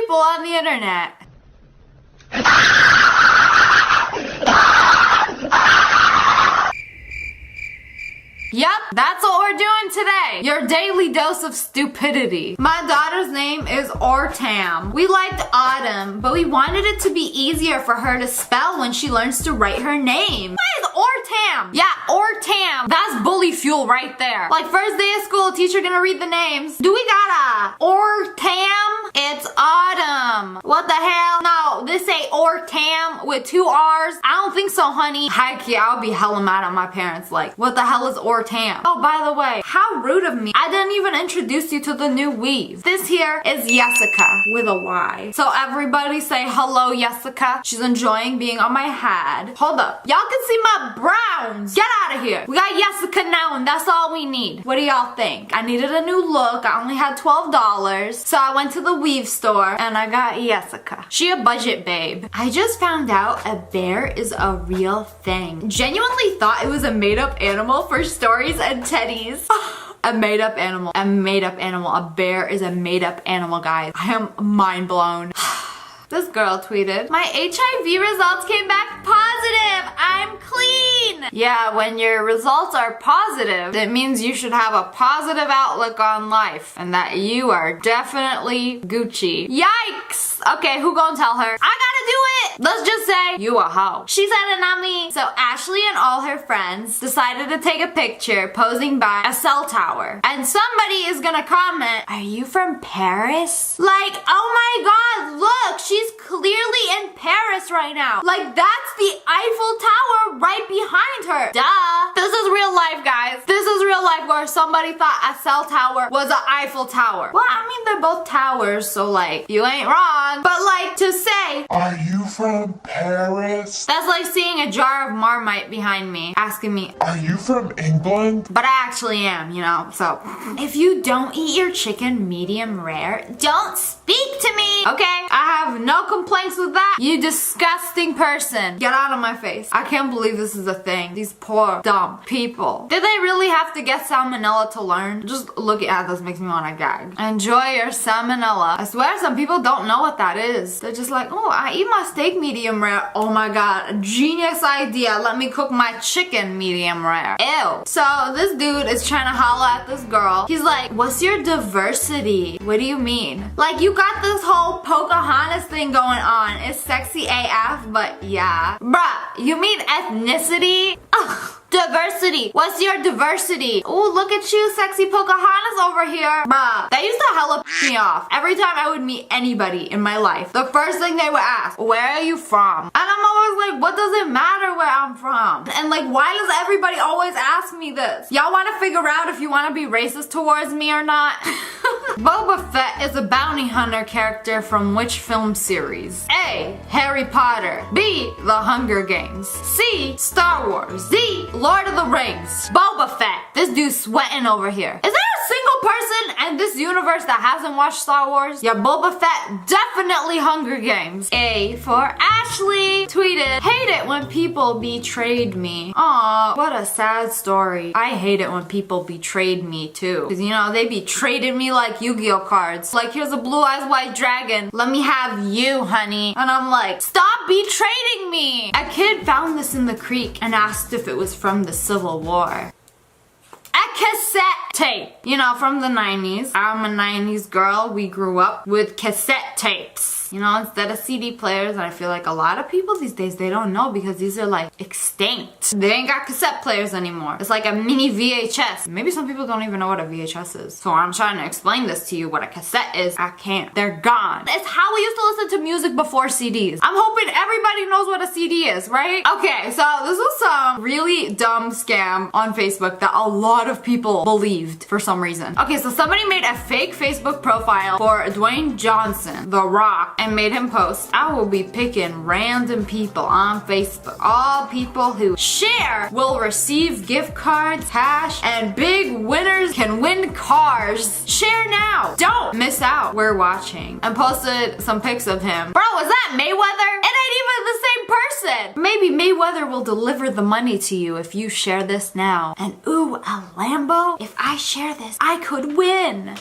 people on the internet. Yep, that's what we're doing today. Your daily dose of stupidity. My daughter's name is Ortam. We liked Autumn, but we wanted it to be easier for her to spell when she learns to write her name. What is Ortam? Yeah, Ortam. That's bully fuel right there. Like, first day of school, teacher gonna read the names. Do we got a Ortam? It's Autumn. What the hell? No, this ain't Ortam with 2 R's. I don't think so, honey. Heck yeah, I'll be hella mad at my parents. Like, what the hell is Ortam? Oh, by the way, how rude of me. I didn't even introduce you to the new weave. This here is Jessica with a Y. So everybody say hello, Jessica. She's enjoying being on my head. Hold up. Y'all can see my browns. Get out of here. We got Jessica now and that's all we need. What do y'all think? I needed a new look. I only had $12. So I went to the weave store and I got Jessica. She a budget babe. I just found out a bear is a real thing. Genuinely thought it was a made-up animal for stories and teddies. A made-up animal. A made-up animal. A bear is a made-up animal, guys. I am mind blown. This girl tweeted, my HIV results came back positive. I'm clean. Yeah, when your results are positive, it means you should have a positive outlook on life and that you are definitely Gucci. Yikes. Okay, who gonna tell her? I gotta do it. Let's just say you a hoe. She said it, not me. So Ashley and all her friends decided to take a picture posing by a cell tower. And somebody is gonna comment, are you from Paris? Like, oh my god, look, she's clearly in Paris right now. Like, that's the Eiffel Tower right behind her. Duh. This is real life, guys. This is real life where somebody thought a cell tower was an Eiffel Tower. Well, I mean, they're both towers, so like, you ain't wrong. But like, to say, are you from Paris? That's like seeing a jar of Marmite behind me, asking me, are you from England? But I actually am, you know, so. If you don't eat your chicken medium rare, don't speak to me, okay? I have no complaints with that. You disgusting person. Get out of my face. I can't believe this is a thing. These poor, dumb people. Did they really have to get salmonella to learn? Just looking at this makes me want to gag. Enjoy your salmonella. I swear some people don't know what that is. They're just like, oh, I eat my steak medium rare. Oh my god, genius idea. Let me cook my chicken medium rare. Ew. So this dude is trying to holla at this girl. He's like, what's your diversity? What do you mean? Like, you got this whole Pocahontas thing going on. It's sexy AF, but yeah. Bruh, you mean ethnicity? Ugh. Diversity. What's your diversity? Ooh, look at you, sexy Pocahontas over here. Bruh, that used to hella piss me off. Every time I would meet anybody in my life, the first thing they would ask, where are you from? And I'm always like, what does it matter where I'm from? And like, why does everybody always ask me this? Y'all want to figure out if you want to be racist towards me or not? Boba Fett is a bounty hunter character from which film series? A. Harry Potter. B. The Hunger Games. C. Star Wars. D. Lord of the Rings. Boba Fett. This dude's sweating over here. Is there a single person in this universe that hasn't watched Star Wars? Yeah, Boba Fett, definitely Hunger Games. A for Ashley tweeted, hate it when people betrayed me. Aw, what a sad story. I hate it when people betrayed me too. Cause you know, they be trading me like Yu-Gi-Oh cards. Like, here's a blue eyes white dragon. Let me have you, honey. And I'm like, stop betraying me. A kid found this in the creek and asked if it was from the Civil War. A cassette tape. You know, from the 90s. I'm a 90s girl. We grew up with cassette tapes. You know, instead of CD players. And I feel like a lot of people these days, they don't know because these are like extinct. They ain't got cassette players anymore. It's like a mini VHS. Maybe some people don't even know what a VHS is. So I'm trying to explain this to you, what a cassette is. I can't. They're gone. It's how we used to listen to music before CDs. I'm hoping everybody knows what a CD is, right? Okay, so this was some really dumb scam on Facebook that a lot of people believed for some reason. Okay, so somebody made a fake Facebook profile for Dwayne Johnson, The Rock, and made him post, I will be picking random people on Facebook. All people who share will receive gift cards, cash, and big winners can win cars. Share now. Don't miss out. We're watching. And posted some pics of him. Bro, is that Mayweather? It ain't even the same person. Maybe Mayweather will deliver the money to you if you share this now. And ooh, a Lambo? If I share this, I could win.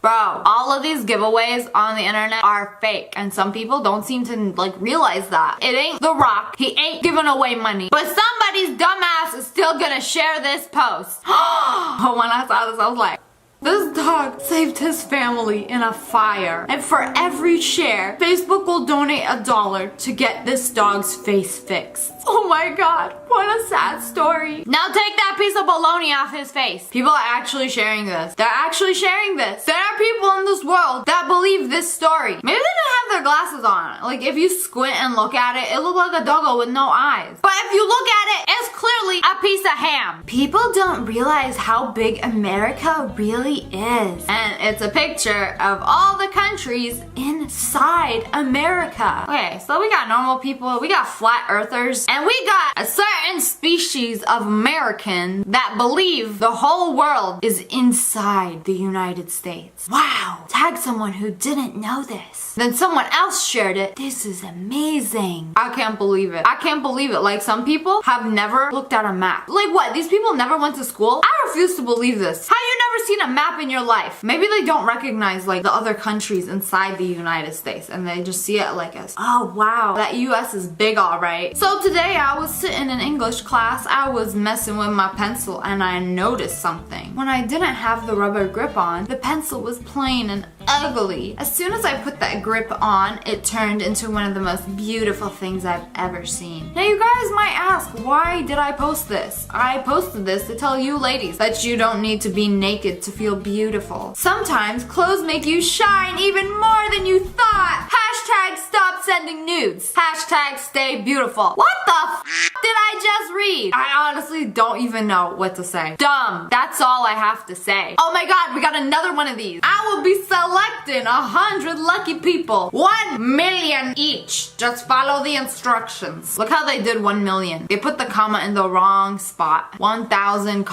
Bro, all of these giveaways on the internet are fake, and some people don't seem to like realize that. It ain't The Rock. He ain't giving away money, but somebody's dumbass is still gonna share this post. But when I saw this, I was like, this dog saved his family in a fire. And for every share, Facebook will donate $1 to get this dog's face fixed. Oh my god, what a sad story. Now take that piece of baloney off his face. People are actually sharing this. They're actually sharing this. There are people in this world that believe this story. Maybe they didn't have their glasses on. Like if you squint and look at it, it looked like a doggo with no eyes. But if you look at it, it's clearly a piece of ham. People don't realize how big America really is. And it's a picture of all the countries inside America. Okay, so we got normal people, we got flat earthers, and we got a certain species of American that believe the whole world is inside the United States. Wow. Tag someone who didn't know this. Then someone else shared it. This is amazing. I can't believe it. I can't believe it. Like some people have never looked at a map. Like what? These people never went to school? I refuse to believe this. How you never seen a map in your life? Maybe they don't recognize like the other countries inside the United States and they just see it like as, oh wow, that US is big, alright. So today I was sitting in English class, I was messing with my pencil and I noticed something. When I didn't have the rubber grip on, the pencil was plain and ugly. As soon as I put that grip on, it turned into one of the most beautiful things I've ever seen. Now you guys might ask, why did I post this? I posted this to tell you ladies that you don't need to be naked to feel beautiful. Sometimes clothes make you shine even more than you thought. Hashtag stop sending nudes. Hashtag stay beautiful. What the f did I just read? I honestly don't even know what to say. Dumb. That's all I have to say. Oh my god, we got another one of these. I will be selecting 100 lucky people. 1 million each. Just follow the instructions. Look how they did 1 million. They put the comma in the wrong spot. 1000,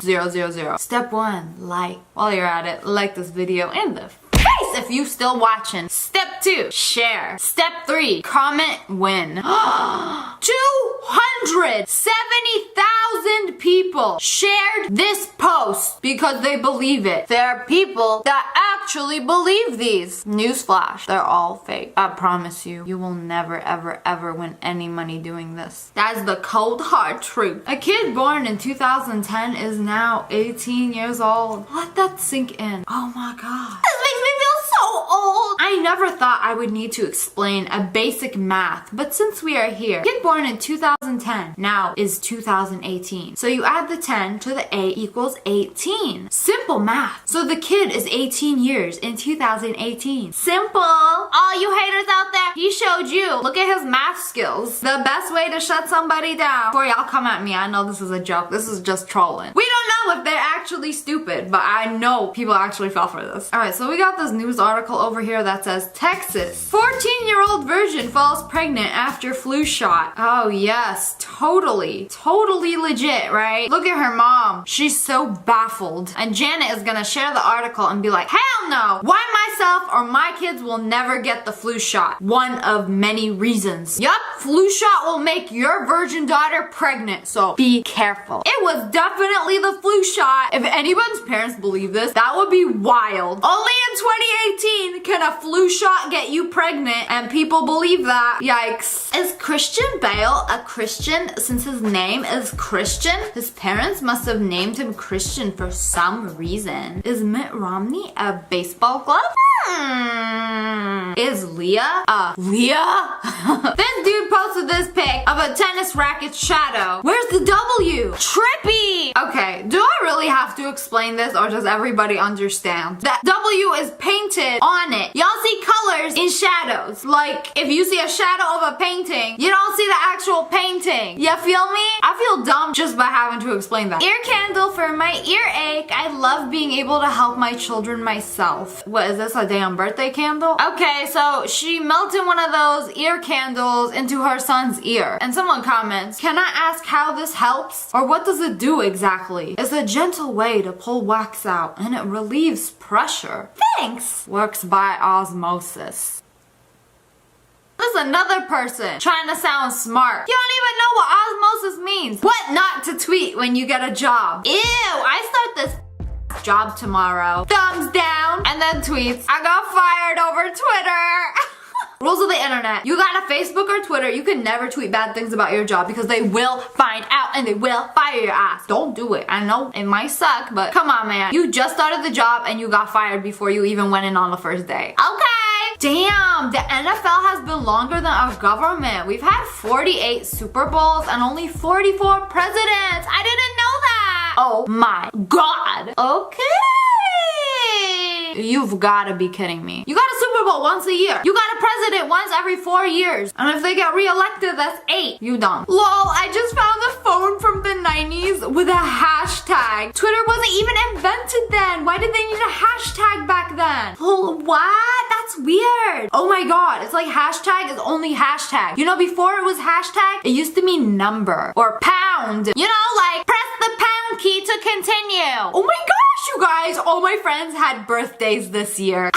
000. Step 1, like. While you're at it, like this video in the face if you still watching. Step 2, share. Step 3, comment, win. 270,000 people shared this post because they believe it. There are people that actually believe these. Newsflash, they're all fake. I promise you, you will never ever ever win any money doing this. That's the cold hard truth. A kid born in 2010 is now 18 years old. Let that sink in. Oh my god. This makes me feel so old. I never thought I would need to explain a basic math, but since we are here, kid born in 2010 now is 2018. So you add the 10 to the 8 equals 18. Simple math. So the kid is 18 years in 2018. Simple. All you haters out there, he showed you. Look at his math skills. The best way to shut somebody down. Before y'all come at me, I know this is a joke. This is just trolling. We don't know if they're actually stupid, but I know people actually fell for this. Alright, so we got this news article over here that says Texas 14-year-old virgin falls pregnant after flu shot. Oh yes, totally legit, right? Look at her mom. She's so baffled. And Janet is gonna share the article and be like, hell no! Why myself or my kids will never get the flu shot? One of many reasons. Yup, flu shot will make your virgin daughter pregnant, so be careful. It was definitely the flu shot. If anyone's parents believe this, that would be wild. Only in 2018 can a flu shot get you pregnant, and people believe that. Yikes. Is Christian Bale a Christian since his name is Christian? His parents must have named him Christian for some reason. Is Mitt Romney a baseball glove? Is Leah Leah? This dude posted this pic of a tennis racket shadow. Where's the W? Trippy! Okay, do I really have to explain this or does everybody understand? That W is painted on it. Y'all see colors in shadows. Like, if you see a shadow of a painting, you don't see the actual painting. You feel me? I feel dumb just by having to explain that. Ear candle for my earache. I love being able to help my children myself. What is this, a damn birthday candle? Okay, so she melted one of those ear candles into her son's ear. And someone comments, can I ask how this helps? Or what does it do exactly? It's a gentle way to pull wax out and it relieves pressure. Thanks! Works by osmosis. There's another person trying to sound smart. You don't even know what osmosis means. What not to tweet when you get a job. Ew, I start this job tomorrow. Thumbs down. And then tweets, I got fired over Twitter. Rules of the internet. You got a Facebook or Twitter, you can never tweet bad things about your job because they will find out and they will fire your ass. Don't do it. I know it might suck, but come on, man. You just started the job and you got fired before you even went in on the first day. Okay. Damn, the NFL has been longer than our government. We've had 48 Super Bowls and only 44 presidents. I didn't know that. Oh my God. Okay. You've gotta be kidding me. You got a Super Bowl once a year. You got a president once every 4 years. And if they get reelected, that's 8. You dumb. Lol, I just found a phone from the 90s with a hashtag. Twitter wasn't even invented then. Why did they need a hashtag back then? Oh, what? That's weird. Oh my God, it's like hashtag is only hashtag. You know, before it was hashtag, it used to mean number or pound. You know, like press the pound key to continue. Oh my gosh, you guys, all my friends had birthdays this year.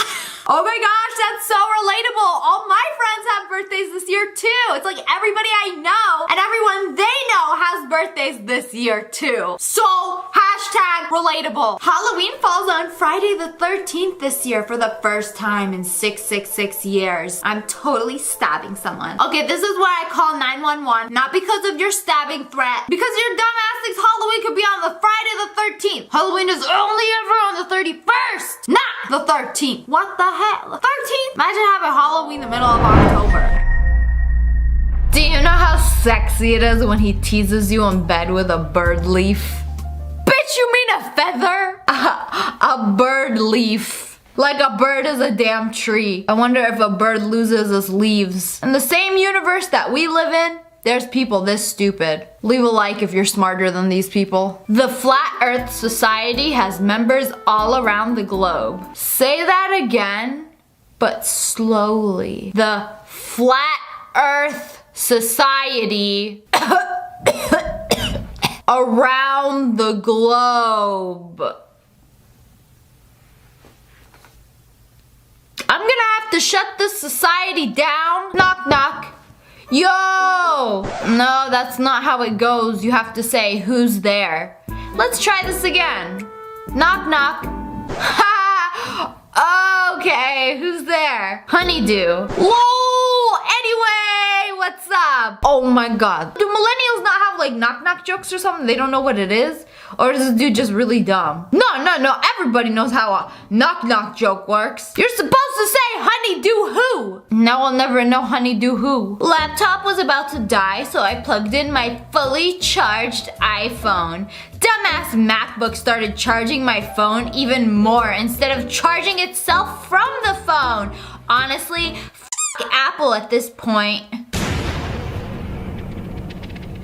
Oh my gosh, that's so relatable. All my friends have birthdays this year too. It's like everybody I know and everyone they know has birthdays this year too. So, hashtag relatable. Halloween falls on Friday the 13th this year for the first time in 666 years. I'm totally stabbing someone. Okay, this is where I call 911, not because of your stabbing threat, because your dumbass thinks Halloween could be on the Friday the 13th. Halloween is only ever on the 31st, not the 13th. What the hell? The 13th? Imagine having Halloween in the middle of October. Do you know how sexy it is when he teases you in bed with a bird leaf? Bitch, you mean a feather? A bird leaf. Like a bird is a damn tree. I wonder if a bird loses its leaves. In the same universe that we live in, there's people this stupid. Leave a like if you're smarter than these people. The Flat Earth Society has members all around the globe. Say that again, but slowly. The Flat Earth Society around the globe. I'm gonna have to shut this society down. Knock, knock. Yo! No, that's not how it goes. You have to say, who's there? Let's try this again. Knock, knock. Ha! Okay, who's there? Honeydew. Whoa! Anyway, what's up? Oh my God. Do millennials not have like knock, knock jokes or something? They don't know what it is? Or is this dude just really dumb? No. Everybody knows how a knock, knock joke works. You're supposed to say honeydew who? Now I'll never know honeydew who. Laptop was about to die, so I plugged in my fully charged iPhone. Dumbass MacBook started charging my phone even more instead of charging itself from the phone. Honestly, f*** Apple at this point.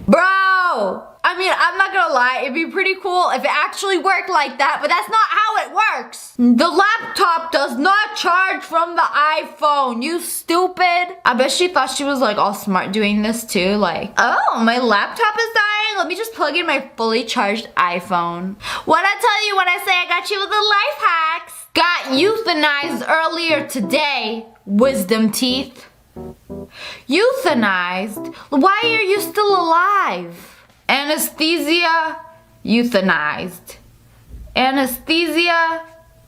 Bro! I mean, I'm not gonna lie, it'd be pretty cool if it actually worked like that, but that's not how it works. The laptop does not charge from the iPhone, you stupid. I bet she thought she was like all smart doing this too, like, oh, my laptop is dying, let me just plug in my fully charged iPhone. What'd I tell you when I say I got you with the life hacks? Got euthanized earlier today, wisdom teeth. Euthanized? Why are you still alive? Anesthesia, euthanized. Anesthesia,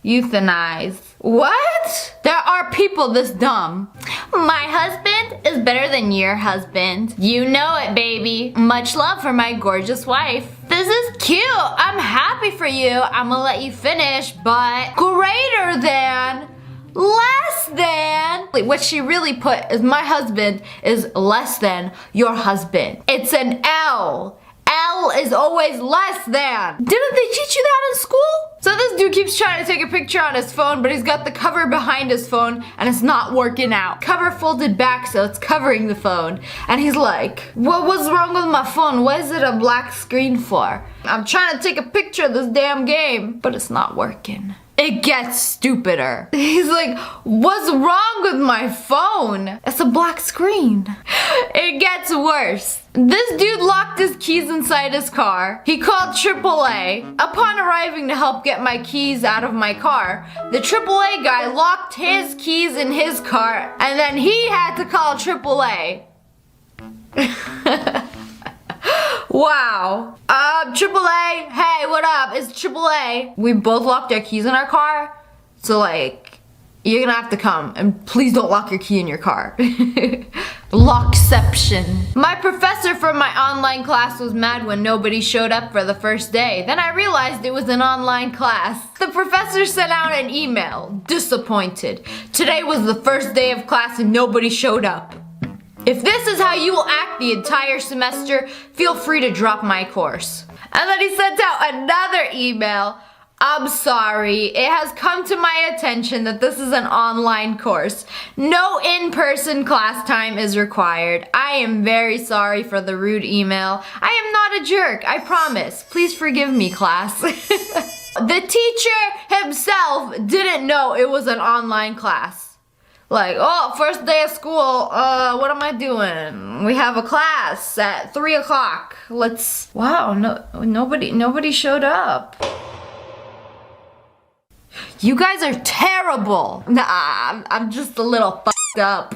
euthanized. What? There are people this dumb. My husband is better than your husband. You know it, baby. Much love for my gorgeous wife. This is cute. I'm happy for you. I'm gonna let you finish, but greater than, less than. What she really put is my husband is less than your husband. It's an L. L is always less than. Didn't they teach you that in school? So this dude keeps trying to take a picture on his phone, but he's got the cover behind his phone and it's not working out. Cover folded back so it's covering the phone. And he's like, what's wrong with my phone? What is it a black screen for? I'm trying to take a picture of this damn game, but it's not working. It gets stupider. He's like, what's wrong with my phone? It's a black screen. It gets worse. This dude locked his keys inside his car. He called AAA. Upon arriving to help get my keys out of my car, the AAA guy locked his keys in his car and then he had to call AAA. Wow. AAA. Hey, what up? It's AAA. We both locked our keys in our car. So like, you're gonna have to come. And please don't lock your key in your car. Lockception. My professor from my online class was mad when nobody showed up for the first day. Then I realized it was an online class. The professor sent out an email. Disappointed. Today was the first day of class and nobody showed up. If this is how you will act the entire semester, feel free to drop my course. And then he sent out another email. I'm sorry, it has come to my attention that this is an online course. No in-person class time is required. I am very sorry for the rude email. I am not a jerk, I promise. Please forgive me, class. The teacher himself didn't know it was an online class. Like, oh, first day of school, what am I doing? We have a class at 3 o'clock. Wow, nobody showed up. You guys are terrible. Nah, I'm just a little fucked up.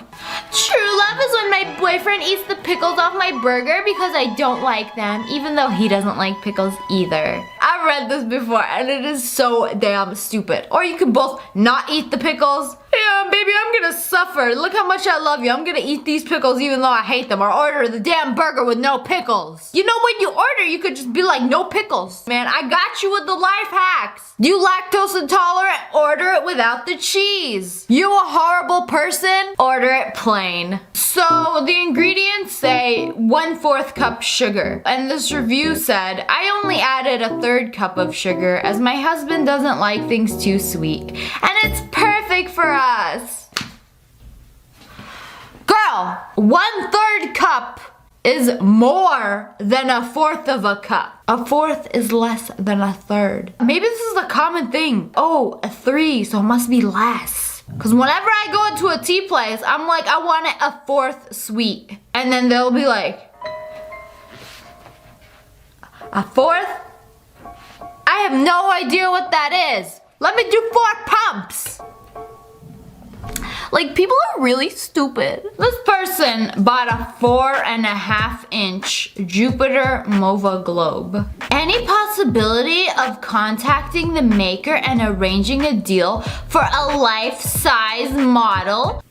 True love is when my boyfriend eats the pickles off my burger because I don't like them, even though he doesn't like pickles either. I've read this before and it is so damn stupid. Or you could both not eat the pickles. Yeah, baby, I'm gonna suffer. Look how much I love you. I'm gonna eat these pickles even though I hate them, or order the damn burger with no pickles. You know, when you order, you could just be like, no pickles. Man, I got you with the life hacks. You lactose intolerant? Order it without the cheese. You a horrible person? Order it plain. So the ingredients say 1/4 cup sugar. And this review said, I only added 1/3 cup of sugar as my husband doesn't like things too sweet. And it's perfect for us. Girl, 1/3 cup is more than 1/4 of a cup. 1/4 is less than 1/3. Maybe this is a common thing. Oh, 3, so it must be less. Because whenever I go into a tea place, I'm like, I want it 1/4 sweet. And then they'll be like, 1/4? I have no idea what that is. Let me do 4 pumps. Like, people are really stupid. This person bought a 4.5-inch Jupiter Mova globe. Any possibility of contacting the maker and arranging a deal for a life-size model?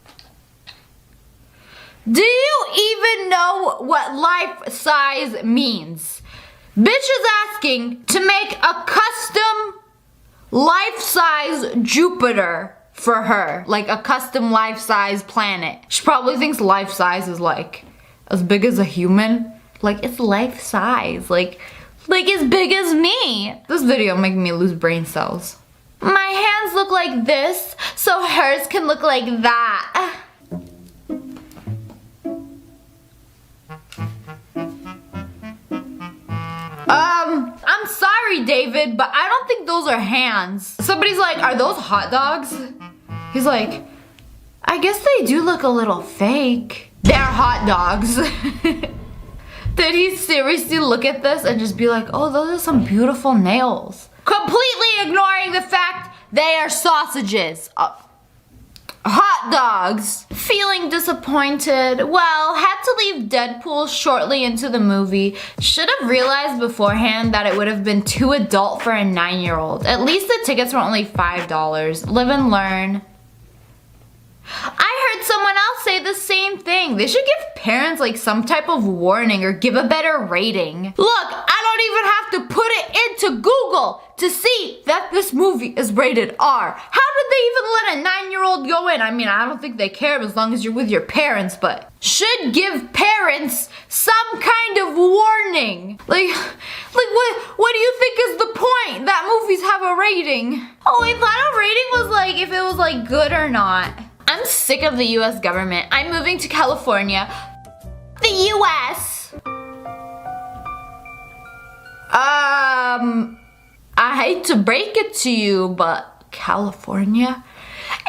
Do you even know what life-size means? Bitch is asking to make a custom life-size Jupiter for her, like a custom life-size planet. She probably thinks life-size is like as big as a human. Like, it's life-size, like as big as me. This video making me lose brain cells. My hands look like this, so hers can look like that. I'm sorry, David, but I don't think those are hands. Somebody's like, are those hot dogs? He's like, I guess they do look a little fake. They're hot dogs. Did he seriously look at this and just be like, oh, those are some beautiful nails? Completely ignoring the fact they are sausages. Hot dogs. Feeling disappointed. Well, had to leave Deadpool shortly into the movie. Should have realized beforehand that it would have been too adult for a 9-year-old. At least the tickets were only $5. Live and learn. I heard someone else say the same thing. They should give parents like some type of warning or give a better rating. Look, I don't even have to put it into Google to see that this movie is rated R. How did they even let a 9-year-old go in? I mean, I don't think they care as long as you're with your parents, but should give parents some kind of warning. Like what do you think is the point that movies have a rating? Oh, I thought a rating was like if it was like good or not. I'm sick of the US government. I'm moving to California. The US. I hate to break it to you, but California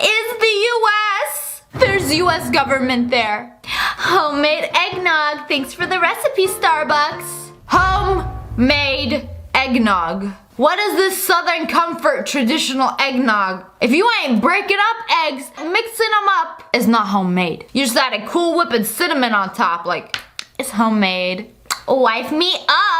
is the US. There's US government there. Homemade eggnog. Thanks for the recipe, Starbucks. Homemade eggnog. What is this Southern Comfort traditional eggnog? If you ain't breaking up eggs, mixing them up, it's not homemade. You just added Cool Whip and cinnamon on top, like, it's homemade. Wife me up.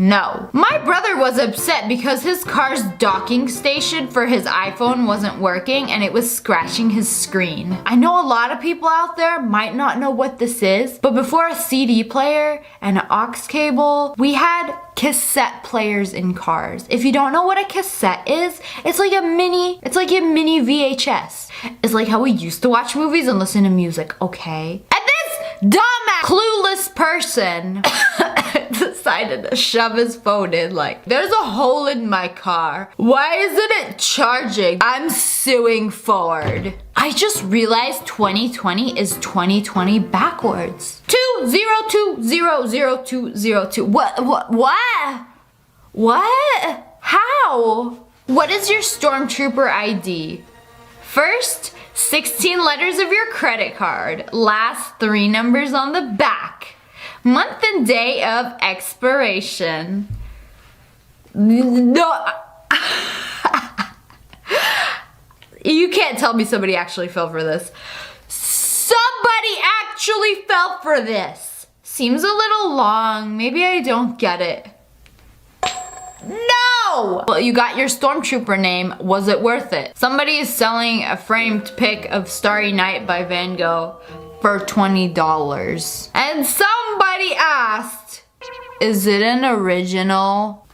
No. My brother was upset because his car's docking station for his iPhone wasn't working and it was scratching his screen. I know a lot of people out there might not know what this is, but before a CD player and an aux cable, we had cassette players in cars. If you don't know what a cassette is, it's like a mini VHS. It's like how we used to watch movies and listen to music, okay? And this dumbass, clueless person decided to shove his phone in like, there's a hole in my car. Why isn't it charging? I'm suing Ford. I just realized 2020 is 2020 backwards. 20200202. What? How? What is your stormtrooper ID? First, 16 letters of your credit card. Last 3 numbers on the back. Month and day of expiration. No. You can't tell me somebody actually fell for this. Somebody actually fell for this. Seems a little long. Maybe I don't get it. No! Well, you got your stormtrooper name. Was it worth it? Somebody is selling a framed pic of Starry Night by Van Gogh for $20. And somebody asked, is it an original?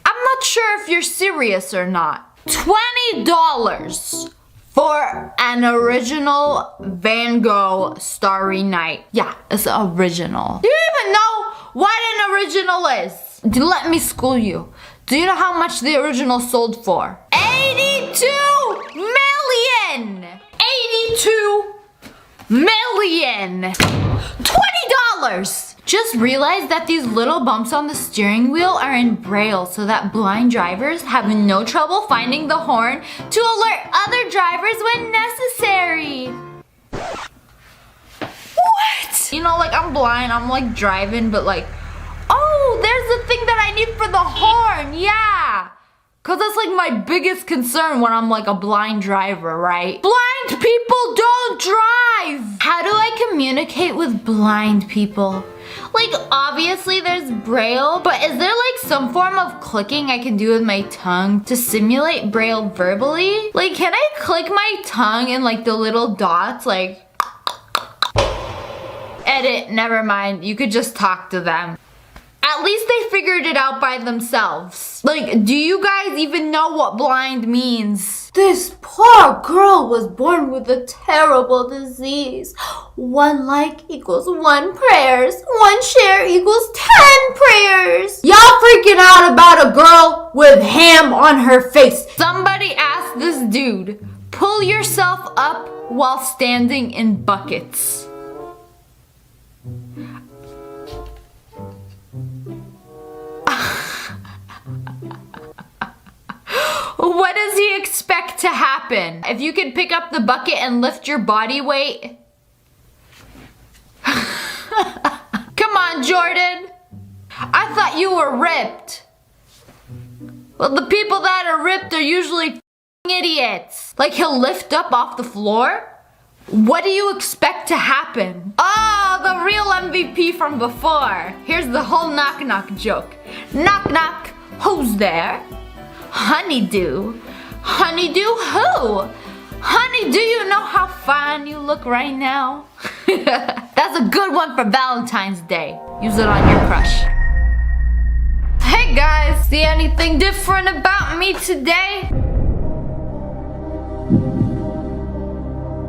I'm not sure if you're serious or not. $20 for an original Van Gogh Starry Night. Yeah, it's original. Do you even know what an original is? Let me school you. Do you know how much the original sold for? 82 million! 82 million! $20! Just realized that these little bumps on the steering wheel are in Braille so that blind drivers have no trouble finding the horn to alert other drivers when necessary. What? You know, like I'm blind, I'm like driving, but like, oh, there's the thing that I need for the horn, yeah. Cause that's like my biggest concern when I'm like a blind driver, right? Blind people don't drive! How do I communicate with blind people? Like, obviously there's Braille, but is there like some form of clicking I can do with my tongue to simulate Braille verbally? Like, can I click my tongue in like the little dots, like... Edit, never mind, you could just talk to them. At least they figured it out by themselves. Like, do you guys even know what blind means? This poor girl was born with a terrible disease. 1 like equals 1 prayers. 1 share equals 10 prayers. Y'all freaking out about a girl with ham on her face. Somebody asked this dude, pull yourself up while standing in buckets. What does he expect to happen? If you could pick up the bucket and lift your body weight? Come on, Jordan. I thought you were ripped. Well, the people that are ripped are usually idiots. Like he'll lift up off the floor? What do you expect to happen? Oh, the real MVP from before. Here's the whole knock knock joke. Knock knock, who's there? Honeydew. Honeydew who? Honey, do you know how fine you look right now? That's a good one for Valentine's Day. Use it on your crush. Hey guys, see anything different about me today?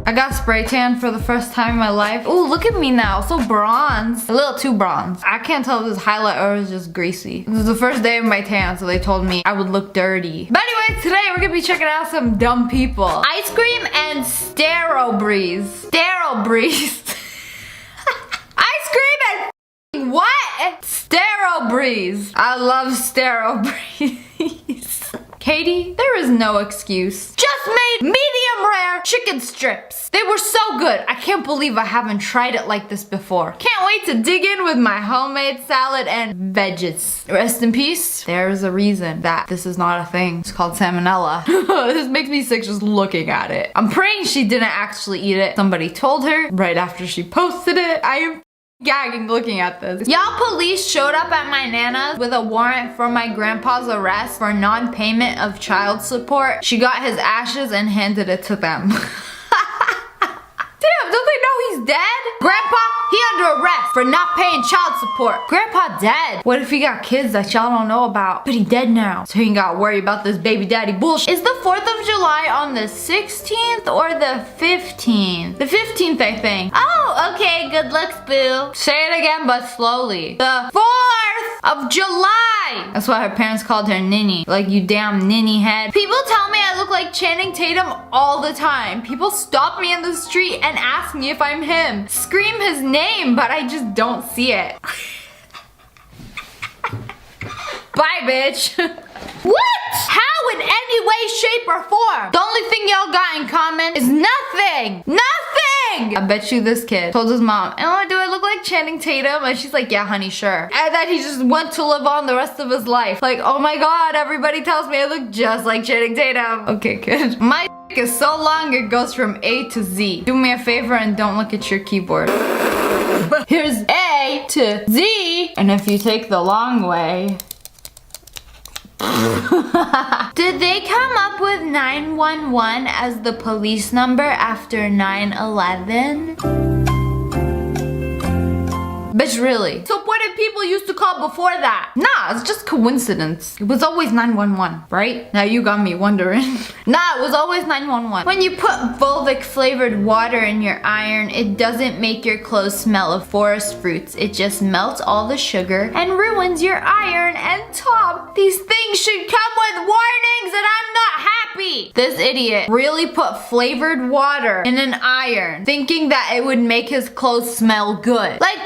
I got spray tan for the first time in my life. Ooh, look at me now, so bronze. A little too bronze. I can't tell if this highlight or is just greasy. This is the first day of my tan, so they told me I would look dirty. But anyway, today we're gonna be checking out some dumb people. Ice cream and Stero Breeze. Stero Breeze. Ice cream and what? Stero Breeze. I love Stero Breeze. Katie, there is no excuse. Just made medium rare chicken strips. They were so good. I can't believe I haven't tried it like this before. Can't wait to dig in with my homemade salad and veggies. Rest in peace. There's a reason that this is not a thing. It's called salmonella. This makes me sick just looking at it. I'm praying she didn't actually eat it. Somebody told her right after she posted it. I am gagging looking at this. Y'all, police showed up at my Nana's with a warrant for my grandpa's arrest for non-payment of child support. She got his ashes and handed it to them. Damn, don't they know he's dead? Grandpa, he under arrest for not paying child support. Grandpa dead. What if he got kids that y'all don't know about? But he dead now, so he ain't gotta worry about this baby daddy bullshit. Is the 4th of July on the 16th or the 15th? The 15th, I think. Oh, okay, good looks, boo. Say it again, but slowly. The 4th of July. That's why her parents called her Ninny. Like, you damn ninny head. People tell me I look like Channing Tatum all the time. People stop me in the street and ask me if I'm him. Scream his name, but I just don't see it. Bye, bitch. What? How in any way, shape, or form? The only thing y'all got in common is nothing. Nothing! I bet you this kid told his mom, oh, do I look like Channing Tatum? And she's like, yeah, honey, sure. And then he just went to live on the rest of his life. Like, oh my god, everybody tells me I look just like Channing Tatum. Okay, good. My is so long it goes from A to Z. Do me a favor and don't look at your keyboard. Here's A to Z. And if you take the long way... Did they come up with 911 as the police number after 9/11? Bitch, really? So what did people used to call before that? Nah, it's just coincidence. It was always 911, right? Now you got me wondering. Nah, it was always 911. When you put Volvic flavored water in your iron, it doesn't make your clothes smell of forest fruits. It just melts all the sugar and ruins your iron. And Tom, these things should come with warnings and I'm not happy. This idiot really put flavored water in an iron, thinking that it would make his clothes smell good. Like,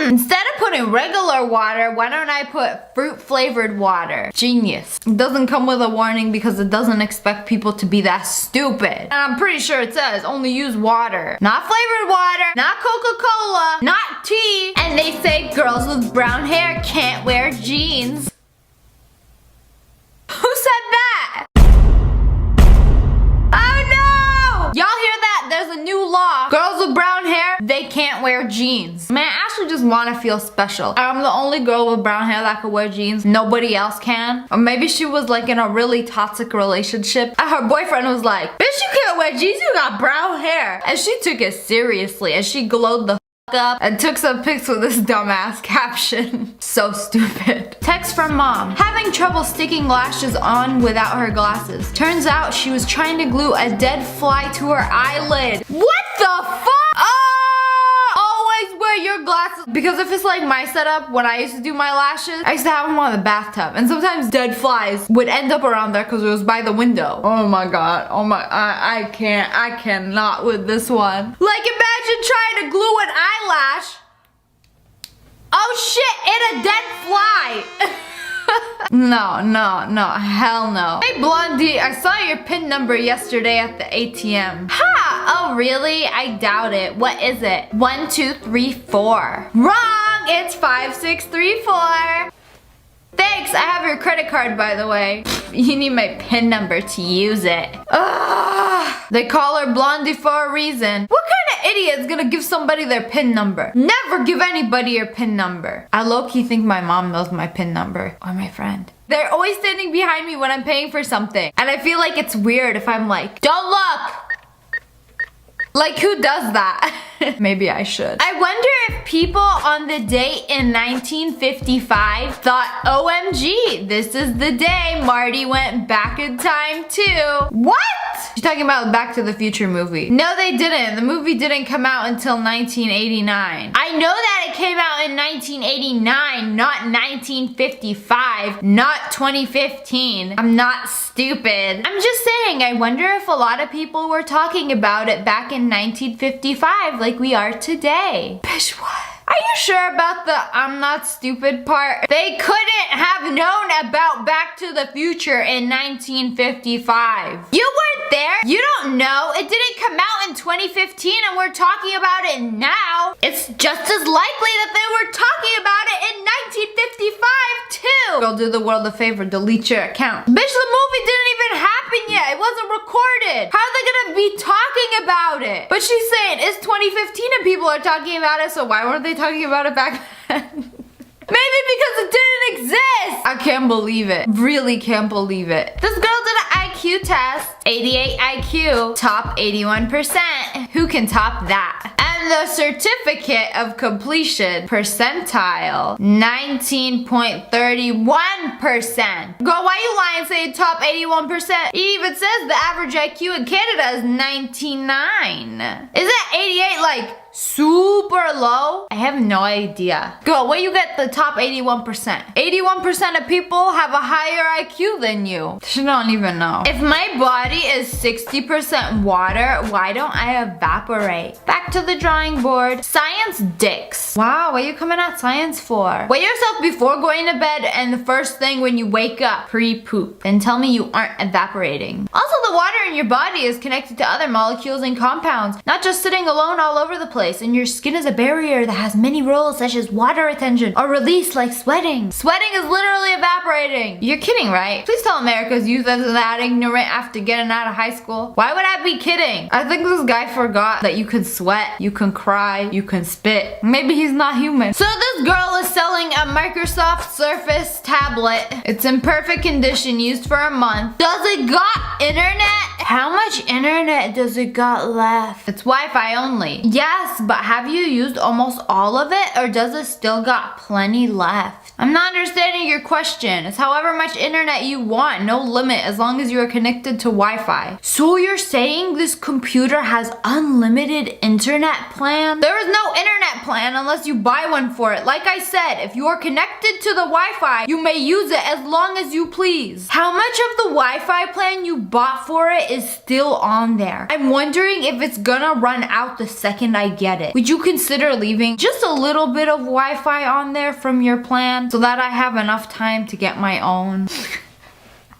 instead of putting regular water, why don't I put fruit flavored water? Genius. It doesn't come with a warning because it doesn't expect people to be that stupid. And I'm pretty sure it says only use water. Not flavored water, not Coca-Cola, not tea. And they say girls with brown hair can't wear jeans. Who said that? Oh no! Y'all hear that? There's a new law. Girls with brown hair, they can't wear jeans. Man, I actually just want to feel special. I'm the only girl with brown hair that can wear jeans. Nobody else can. Or maybe she was like in a really toxic relationship and her boyfriend was like, bitch, you can't wear jeans, you got brown hair. And she took it seriously and she glowed the up and took some pics with this dumbass caption. So stupid. Text from mom. Having trouble sticking lashes on without her glasses. Turns out she was trying to glue a dead fly to her eyelid. What the fuck? Always wear your glasses. Because if it's like my setup, when I used to do my lashes, I used to have them on the bathtub. And sometimes dead flies would end up around there because it was by the window. Oh my god. Oh my, I cannot with this one. Like imagine trying to glue an eyelash. Oh shit, in a dead fly. No, hell no. Hey Blondie, I saw your PIN number yesterday at the ATM. Ha! Oh really? I doubt it. What is it? 1, 2, 3, 4. Wrong! It's 5, 6, 3, 4. Thanks, I have your credit card by the way. You need my PIN number to use it. Ugh. They call her Blondie for a reason. What kind of idiot is gonna give somebody their PIN number? Never give anybody your PIN number. I low-key think my mom knows my PIN number. Or my friend. They're always standing behind me when I'm paying for something. And I feel like it's weird if I'm like, don't look! Like who does that? Maybe I should. I wonder if people on the date in 1955 thought, OMG, this is the day Marty went back in time too. What? She's talking about Back to the Future movie. No, they didn't. The movie didn't come out until 1989. I know that it came out in 1989, not 1955, not 2015. I'm not stupid. I'm just saying, I wonder if a lot of people were talking about it back in 1955 like we are today. Bitch, what? Are you sure about the I'm not stupid part? They couldn't have known about Back to the Future in 1955. You weren't there. You don't know. It didn't come out in 2015 and we're talking about it now. It's just as likely that they were talking about it in 1955 too. Girl, do the world a favor. Delete your account. Bitch, the movie didn't even happen yet. It wasn't recorded. How are they gonna be talking about it? it. But she's saying it's 2015 and people are talking about it, so why weren't they talking about it back then? Maybe because it didn't exist. I can't believe it. Really can't believe it. This girl did an IQ test. 88 IQ, top 81%. Who can top that? And the certificate of completion percentile, 19.31%. Girl, why you lying saying top 81%? It even says the average IQ in Canada is 99. Is that 88 like super low? I have no idea. Girl, where you get the top 81%? 81% of people have a higher IQ than you. She don't even know. If my body is 60% water, why don't I evaporate? Back to the drawing board. Science dicks. Wow, what are you coming at science for? Weigh yourself before going to bed and the first thing when you wake up, pre-poop. Then tell me you aren't evaporating. Also, the water in your body is connected to other molecules and compounds, not just sitting alone all over the place. And your skin is a barrier that has many roles such as water retention or release like sweating. Sweating is literally evaporating. You're kidding, right? Please tell America's youth isn't that ignorant after getting out of high school. Why would I be kidding? I think this guy forgot that you can sweat, you can cry, you can spit. Maybe he's not human. So this girl is selling a Microsoft Surface tablet. It's in perfect condition, used for a month. Does it got internet? How much internet does it got left? It's Wi-Fi only. Yes, but have you used almost all of it, or does it still got plenty left? I'm not understanding your question. It's however much internet you want, no limit, as long as you are connected to Wi-Fi. So you're saying this computer has unlimited internet plan? There is no internet plan unless you buy one for it. Like I said, if you are connected to the Wi-Fi, you may use it as long as you please. How much of the Wi-Fi plan you bought for it is still on there? I'm wondering if it's gonna run out the second I get it. Would you consider leaving just a little bit of Wi-Fi on there from your plan so that I have enough time to get my own?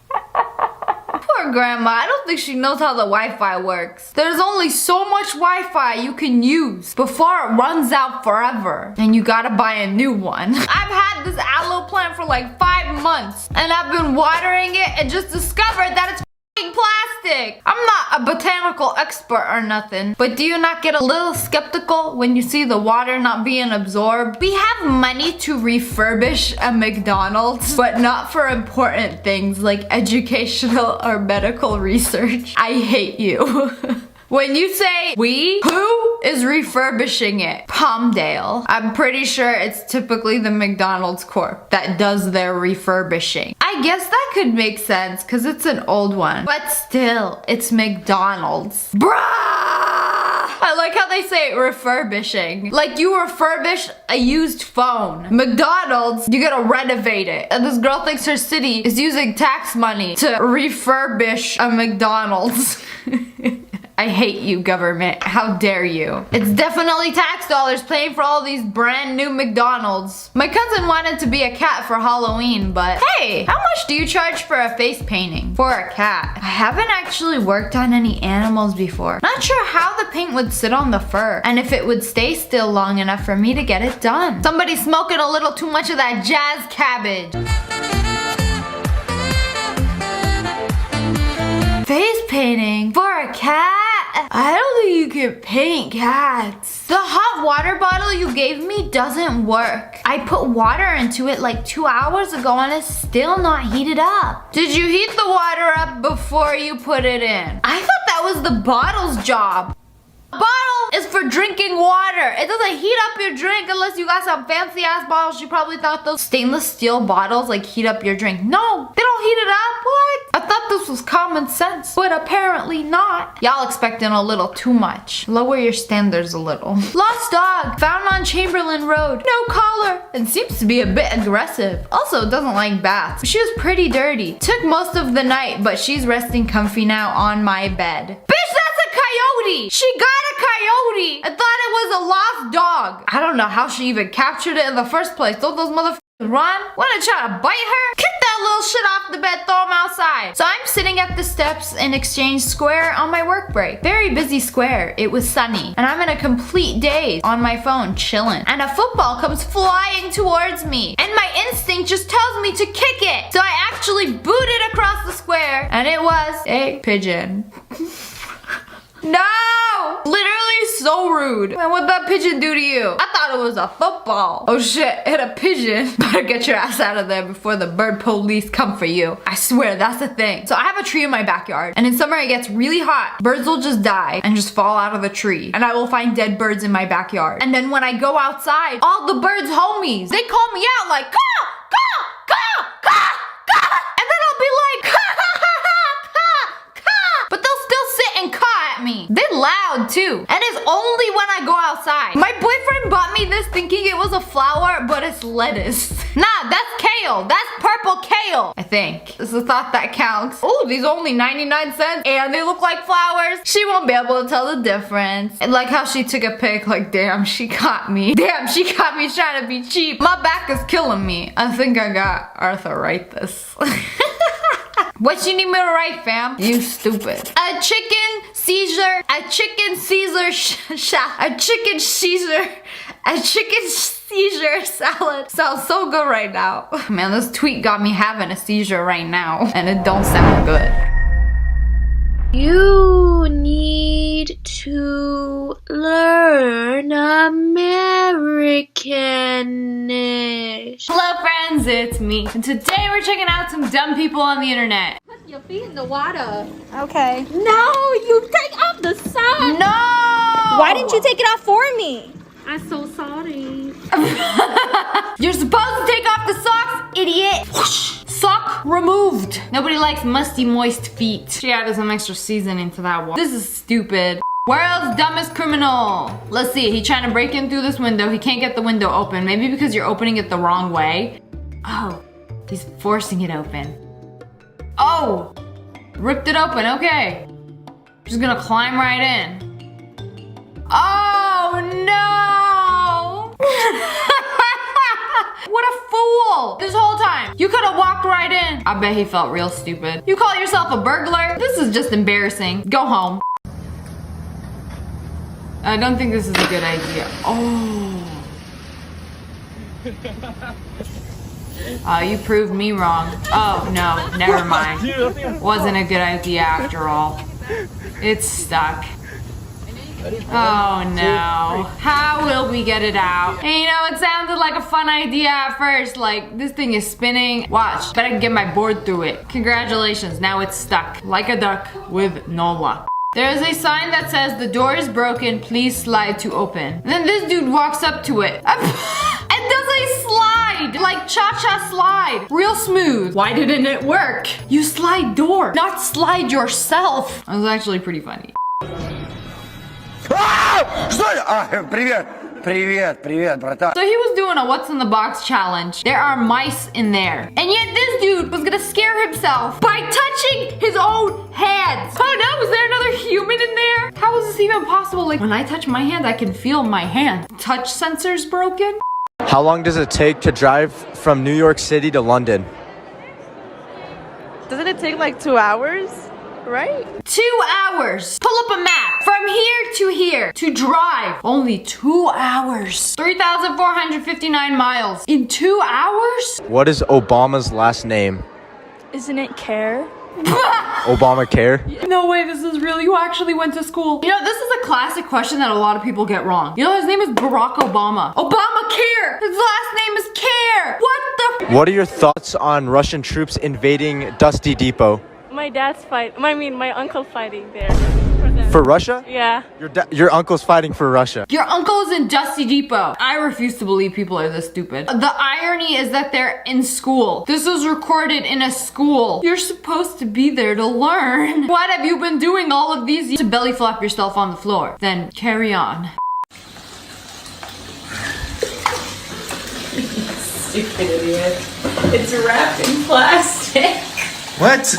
Poor grandma, I don't think she knows how the Wi-Fi works. There's only so much Wi-Fi you can use before it runs out forever and you gotta buy a new one. I've had this aloe plant for like 5 months and I've been watering it and just discovered that it's plastic. I'm not a botanical expert or nothing, but do you not get a little skeptical when you see the water not being absorbed? We have money to refurbish a McDonald's, but not for important things like educational or medical research. I hate you. When you say we, who is refurbishing it? Palmdale. I'm pretty sure it's typically the McDonald's Corp that does their refurbishing. I guess that could make sense because it's an old one. But still, it's McDonald's. Bruh! I like how they say refurbishing. Like you refurbish a used phone. McDonald's, you gotta renovate it. And this girl thinks her city is using tax money to refurbish a McDonald's. I hate you, government. How dare you? It's definitely tax dollars paying for all these brand new McDonald's. My cousin wanted to be a cat for Halloween, but hey, how much do you charge for a face painting? For a cat. I haven't actually worked on any animals before. Not sure how the paint would sit on the fur and if it would stay still long enough for me to get it done. Somebody's smoking a little too much of that jazz cabbage. Face painting for a cat? I don't think you can paint cats. The hot water bottle you gave me doesn't work. I put water into it like 2 hours ago and it's still not heated up. Did you heat the water up before you put it in? I thought that was the bottle's job. Bottle is for drinking water. It doesn't heat up your drink unless you got some fancy ass bottles. You probably thought those stainless steel bottles like heat up your drink. No, they don't heat it up. What? I thought this was common sense, but apparently not. Y'all expecting a little too much. Lower your standards a little. Lost dog found on Chamberlain Road. No collar and seems to be a bit aggressive. Also doesn't like baths. She was pretty dirty. Took most of the night, but she's resting comfy now on my bed. Bitch, that's a coyote. She got a coyote and thought it was a lost dog. I don't know how she even captured it in the first place. Don't those motherfuckers run? Wanna try to bite her? Kick that little shit off the bed, throw him outside. So I'm sitting at the steps in Exchange Square on my work break. Very busy square. It was sunny. And I'm in a complete daze on my phone chilling. And a football comes flying towards me. And my instinct just tells me to kick it. So I actually booted across the square and it was a pigeon. No! Literally rude. Man, what'd that pigeon do to you? I thought it was a football. Oh shit, hit a pigeon. Better get your ass out of there before the bird police come for you. I swear, that's the thing. So I have a tree in my backyard, and in summer it gets really hot. Birds will just die and just fall out of the tree, and I will find dead birds in my backyard. And then when I go outside, all the birds' homies, they call me out like, caw, caw, caw, caw, caw. And then I'll be like, caw, caw, caw, caw. But they'll still sit and caw at me. They're loud too. And it's only when I go outside. My boyfriend bought me this thinking it was a flower, but it's lettuce. Nah, that's kale. That's purple kale, I think. It's the thought that counts. Oh, these are only 99 cents and they look like flowers. She won't be able to tell the difference. And like how she took a pic, like, damn, she caught me. Damn, she caught me trying to be cheap. My back is killing me. I think I got arthritis. What you need me to write, fam? You stupid. A chicken Caesar. A chicken Caesar a chicken Caesar. A chicken seizure salad. Sounds so good right now. Man, this tweet got me having a seizure right now. And it don't sound good. You need to learn Americanish. Hello friends, it's me. And today we're checking out some dumb people on the internet. Put your feet in the water. Okay. No, you take off the sock. No! Why didn't you take it off for me? I'm so sorry. You're supposed to take off the socks, idiot. Whoosh. Sock removed. Nobody likes musty, moist feet. She added some extra seasoning to that one. This is stupid. World's dumbest criminal. Let's see, he's trying to break in through this window. He can't get the window open. Maybe because you're opening it the wrong way. Oh, he's forcing it open. Oh, ripped it open, okay. Just gonna climb right in. Oh no! What a fool! This whole time, you could have walked right in. I bet he felt real stupid. You call yourself a burglar? This is just embarrassing. Go home. I don't think this is a good idea. Oh. You proved me wrong. Oh no, never mind. Wasn't a good idea after all. It's stuck. Oh no. How will we get it out? And you know, it sounded like a fun idea at first. Like, this thing is spinning. Watch, bet I can get my board through it. Congratulations, now it's stuck. Like a duck with no luck. There is a sign that says the door is broken, please slide to open. And then this dude walks up to it. And does a slide, like cha-cha slide. Real smooth. Why didn't it work? You slide door, not slide yourself. That was actually pretty funny. Привет, братан. So he was doing a what's in the box challenge. There are mice in there. And yet this dude was gonna scare himself by touching his own hands. Oh no, is there another human in there? How is this even possible? Like, when I touch my hand, I can feel my hand. Touch sensor's broken? How long does it take to drive from New York City to London? Doesn't it take like 2 hours? Right? 2 hours. Pull up a map. From here to here. To drive. Only 2 hours. 3,459 miles. In 2 hours? What is Obama's last name? Isn't it care? Obamacare? No way, this is real. You actually went to school. You know, this is a classic question that a lot of people get wrong. You know, his name is Barack Obama. Obamacare! His last name is Care! What the? What are your thoughts on Russian troops invading Dusty Depot? My uncle fighting there. For Russia? Yeah. Your uncle's fighting for Russia. Your uncle is in Dusty Depot. I refuse to believe people are this stupid. The irony is that they're in school. This was recorded in a school. You're supposed to be there to learn. What have you been doing all of these years? To belly flop yourself on the floor. Then carry on. Stupid idiot. It's wrapped in plastic. What?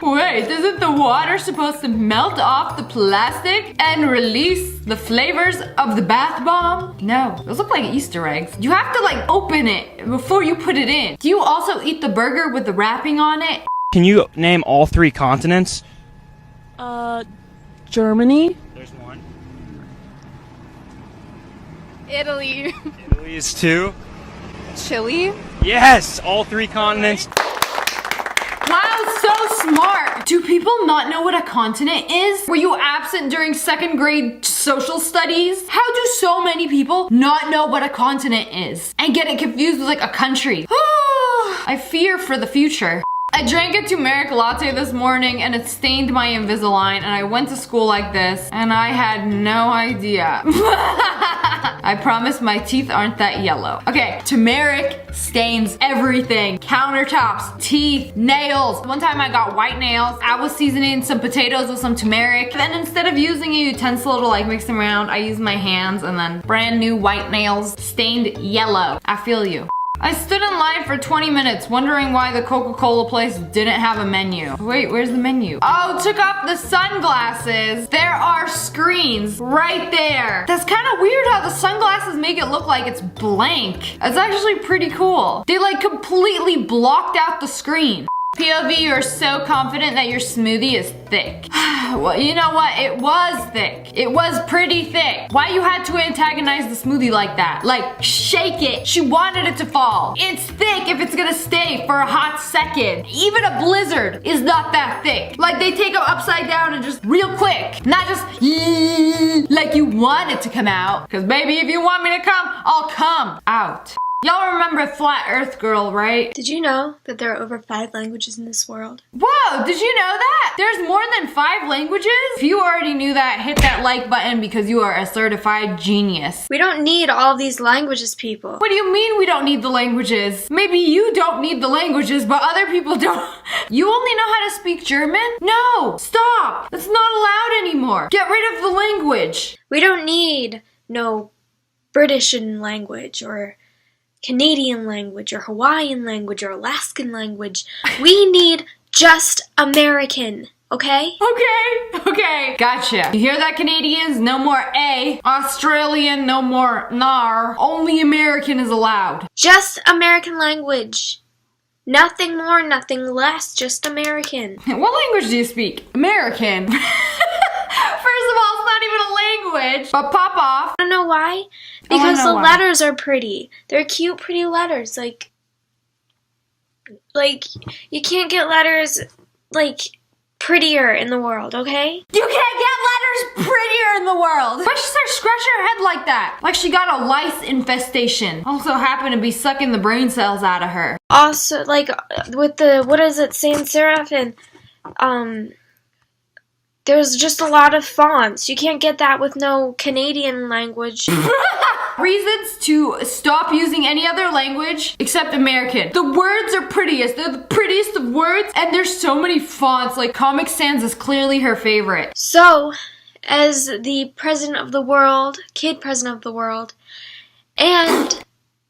Wait, isn't the water supposed to melt off the plastic and release the flavors of the bath bomb? No, those look like Easter eggs. You have to like open it before you put it in. Do you also eat the burger with the wrapping on it? Can you name all 3 continents? Germany. There's 1. Italy. Italy is 2. Chile. Yes, all 3 continents. Wow, so smart. Do people not know what a continent is? Were you absent during 2nd grade social studies? How do so many people not know what a continent is and get it confused with like a country? I fear for the future. I drank a turmeric latte this morning and it stained my Invisalign, and I went to school like this and I had no idea. I promise my teeth aren't that yellow. Okay, turmeric stains everything. Countertops, teeth, nails. One time I got white nails. I was seasoning some potatoes with some turmeric. Then instead of using a utensil to like mix them around, I used my hands, and then brand new white nails stained yellow. I feel you. I stood in line for 20 minutes wondering why the Coca-Cola place didn't have a menu. Wait, where's the menu? Oh, took off the sunglasses. There are screens right there. That's kind of weird how the sunglasses make it look like it's blank. It's actually pretty cool. They like completely blocked out the screen. POV, you're so confident that your smoothie is thick. Well, you know what? It was thick. It was pretty thick. Why you had to antagonize the smoothie like that? Like, shake it. She wanted it to fall. It's thick if it's gonna stay for a hot second. Even a blizzard is not that thick. Like, they take them upside down and just real quick. Not just like you want it to come out. Because baby, if you want me to come, I'll come out. Y'all remember Flat Earth Girl, right? Did you know that there are over 5 languages in this world? Whoa, did you know that? There's more than 5 languages? If you already knew that, hit that like button because you are a certified genius. We don't need all of these languages, people. What do you mean we don't need the languages? Maybe you don't need the languages, but other people don't. You only know how to speak German? No, stop. That's not allowed anymore. Get rid of the language. We don't need no British language or Canadian language or Hawaiian language or Alaskan language. We need just American, okay? Okay. Gotcha. You hear that, Canadians? No more A. Australian, no more NAR. Only American is allowed. Just American language. Nothing more, nothing less, just American. What language do you speak? American. First of all, it's not even a language. But pop off. I don't know why. Because the letters are pretty. They're cute, pretty letters. Like you can't get letters like prettier in the world, okay? You can't get letters prettier in the world. Why she start scratching her head like that? Like she got a lice infestation. Also happened to be sucking the brain cells out of her. Also, like with the what is it, sans serif and there's just a lot of fonts. You can't get that with no Canadian language. Reasons to stop using any other language except American. The words are prettiest. They're the prettiest of words, and there's so many fonts. Like Comic Sans is clearly her favorite. So, as the president of the world, kid president of the world, and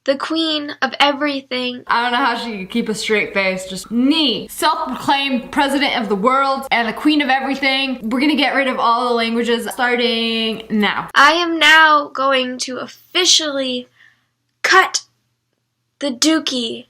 the queen of everything. I don't know how she could keep a straight face. Just me, self-proclaimed president of the world and the queen of everything. We're gonna get rid of all the languages starting now. I am now going to officially cut the dookie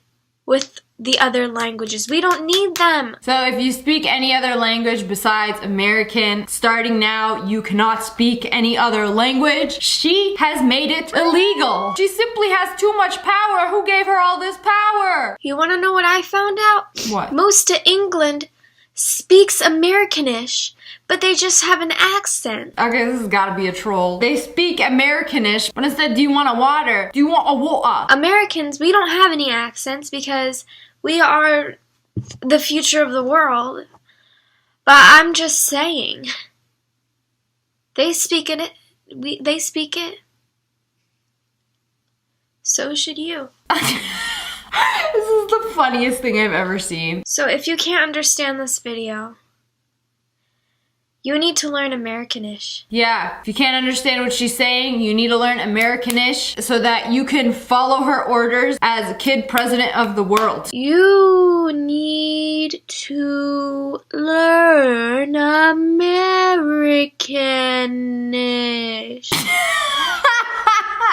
with the other languages. We don't need them. So if you speak any other language besides American, starting now, you cannot speak any other language. She has made it illegal. She simply has too much power. Who gave her all this power? You want to know what I found out? What? Most of England speaks Americanish, but they just have an accent. Okay, this has gotta be a troll. They speak Americanish, but instead, do you want a water? Do you want a water? Americans, we don't have any accents because we are the future of the world. But I'm just saying, they speak it. They speak it. So should you. This is the funniest thing I've ever seen. So if you can't understand this video, you need to learn Americanish. Yeah, if you can't understand what she's saying, you need to learn Americanish so that you can follow her orders as kid president of the world. You need to learn Americanish.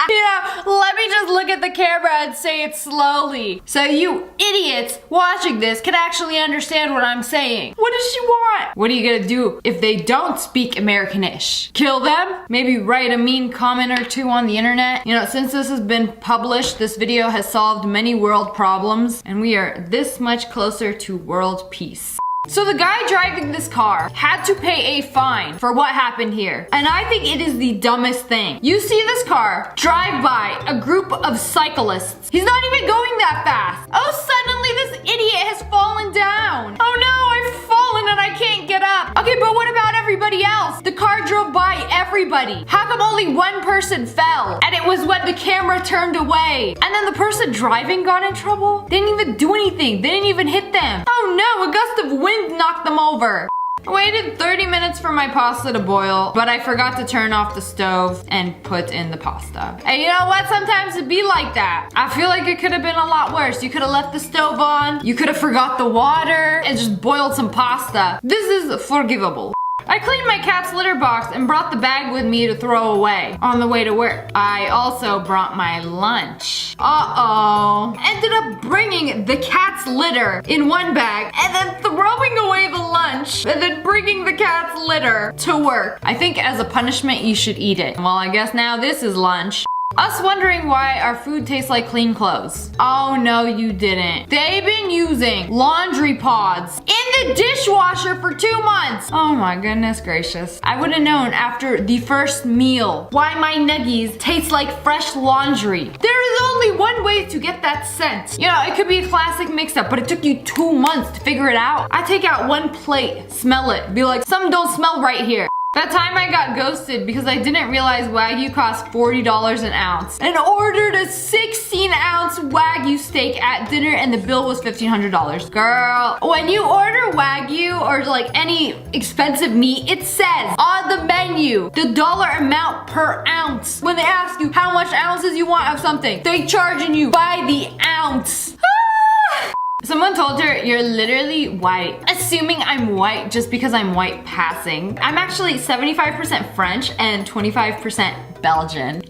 Yeah, let me just look at the camera and say it slowly. So you idiots watching this can actually understand what I'm saying. What does she want? What are you gonna do if they don't speak Americanish? Kill them? Maybe write a mean comment or two on the internet? You know, since this has been published, this video has solved many world problems, and we are this much closer to world peace. So the guy driving this car had to pay a fine for what happened here. And I think it is the dumbest thing. You see this car drive by a group of cyclists. He's not even going that fast. Oh, suddenly this idiot has fallen down. Oh no, I've fallen and I can't get up. Okay, but what about everybody else? The car drove by everybody. How come only one person fell? And it was when the camera turned away. And then the person driving got in trouble? They didn't even do anything. They didn't even hit them. Oh no, a gust of wind knocked them over. I waited 30 minutes for my pasta to boil, but I forgot to turn off the stove and put in the pasta. And you know what? Sometimes it be like that. I feel like it could have been a lot worse. You could have left the stove on, you could have forgot the water, and just boiled some pasta. This is forgivable. I cleaned my cat's litter box and brought the bag with me to throw away on the way to work. I also brought my lunch. Uh-oh. Ended up bringing the cat's litter in one bag and then throwing away the lunch and then bringing the cat's litter to work. I think as a punishment you should eat it. Well, I guess now this is lunch. Us wondering why our food tastes like clean clothes. Oh no, you didn't. They've been using laundry pods in the dishwasher for 2 months. Oh my goodness gracious. I would have known after the first meal why my nuggies taste like fresh laundry. There is only one way to get that scent. You know, it could be a classic mix-up, but it took you 2 months to figure it out. I take out one plate, smell it, be like, something don't smell right here. That time I got ghosted because I didn't realize Wagyu cost $40 an ounce and ordered a 16-ounce Wagyu steak at dinner and the bill was $1,500. Girl, when you order Wagyu or like any expensive meat, it says on the menu the dollar amount per ounce. When they ask you how much ounces you want of something, they charging you by the ounce. Someone told her, you're literally white. Assuming I'm white just because I'm white passing. I'm actually 75% French and 25% Belgian.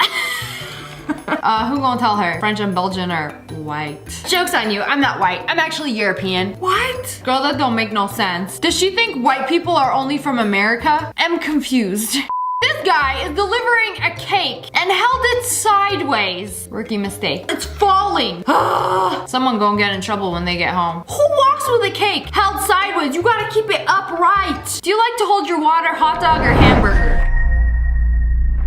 Who gonna tell her? French and Belgian are white. Joke's on you, I'm not white. I'm actually European. What? Girl, that don't make no sense. Does she think white people are only from America? I'm confused. This guy is delivering a cake and held it sideways. Rookie mistake. It's falling. Someone gonna get in trouble when they get home. Who walks with a cake held sideways? You gotta keep it upright. Do you like to hold your water, hot dog, or hamburger?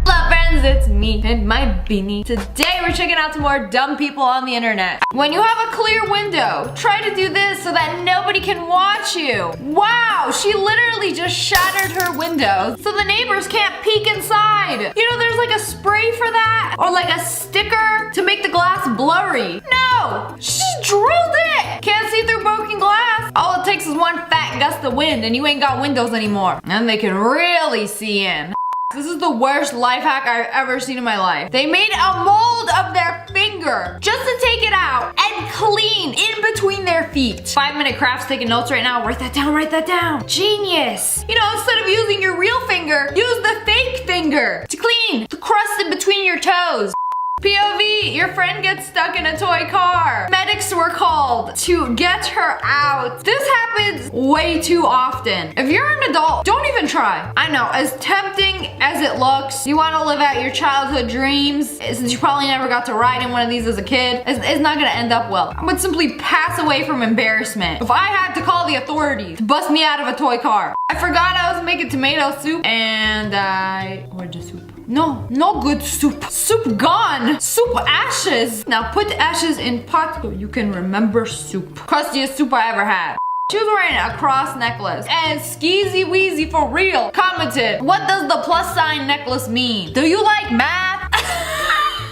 Hello friends, it's me and my beanie. Today we're checking out some more dumb people on the internet. When you have a clear window, try to do this so that nobody can watch you. Wow, she literally just shattered her window so the neighbors can't peek inside. You know, there's like a spray for that or like a sticker to make the glass blurry. No, she drilled it. Can't see through broken glass. All it takes is one fat gust of wind and you ain't got windows anymore. And they can really see in. This is the worst life hack I've ever seen in my life. They made a mold of their finger just to take it out and clean in between their feet. 5-minute crafts taking notes right now. Write that down, write that down. Genius. You know, instead of using your real finger, use the fake finger to clean the crust in between your toes. POV, your friend gets stuck in a toy car. Medics were called to get her out. This happens way too often. If you're an adult, don't even try. I know, as tempting as it looks, you want to live out your childhood dreams, since you probably never got to ride in one of these as a kid, it's not gonna end up well. I would simply pass away from embarrassment if I had to call the authorities to bust me out of a toy car. I forgot I was making tomato soup and I ordered the soup. No, no good soup. Soup gone. Soup ashes. Now put the ashes in pot so you can remember soup. Crustiest soup I ever had. She was wearing a cross necklace and Skeezy Weezy for real commented, what does the plus sign necklace mean? Do you like math?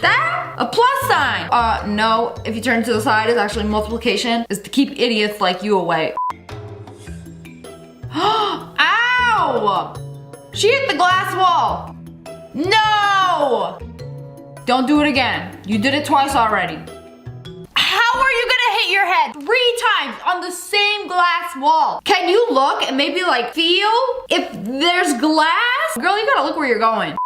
That? A plus sign. No, if you turn to the side, it's actually multiplication. It's to keep idiots like you away. Ow! She hit the glass wall. No! Don't do it again. You did it twice already. How are you gonna hit your head 3 times on the same glass wall? Can you look and maybe like feel if there's glass? Girl, you gotta look where you're going.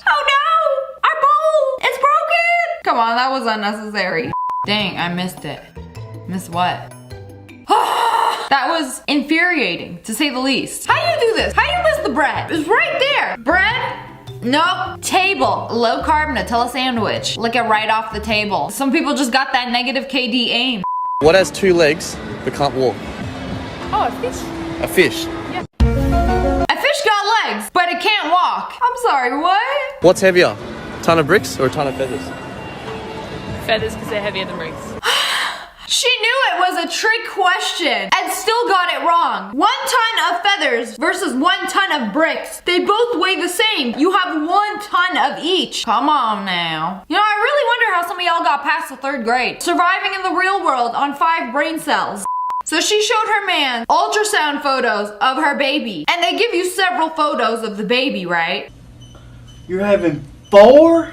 Oh no! Our bowl! It's broken! Come on, that was unnecessary. Dang, I missed it. Missed what? That was infuriating, to say the least. How do you do this? How do you miss the bread? It's right there. Bread? Nope. Table. Low carb Nutella sandwich. Lick it right off the table. Some people just got that negative KD aim. What has 2 legs but can't walk? Oh, a fish. A fish. A fish got legs, but it can't walk. I'm sorry, what? What's heavier? Ton of bricks or a ton of feathers? Feathers because they're heavier than bricks. She knew it was a trick question and still got it wrong. 1 ton of feathers versus 1 ton of bricks. They both weigh the same. You have 1 ton of each. Come on now. You know, I really wonder how some of y'all got past the 3rd grade. Surviving in the real world on 5 brain cells. So she showed her man ultrasound photos of her baby. And they give you several photos of the baby, right? You're having 4?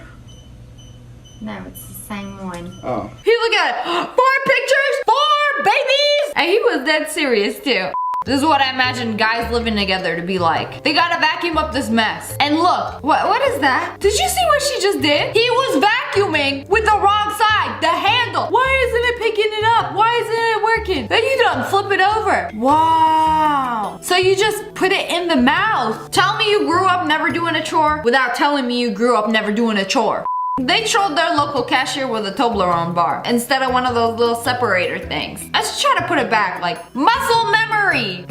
No, it's the same one. Oh. He looked at it. 4 pictures, 4 babies! And he was dead serious too. This is what I imagine guys living together to be like. They gotta vacuum up this mess. And look, what is that? Did you see what she just did? He was vacuuming with the wrong side, the handle. Why isn't it picking it up? Why isn't it working? Then you done flip it over. Wow. So you just put it in the mouth. Tell me you grew up never doing a chore without telling me you grew up never doing a chore. They trolled their local cashier with a Toblerone bar instead of one of those little separator things. I just try to put it back like muscle memory.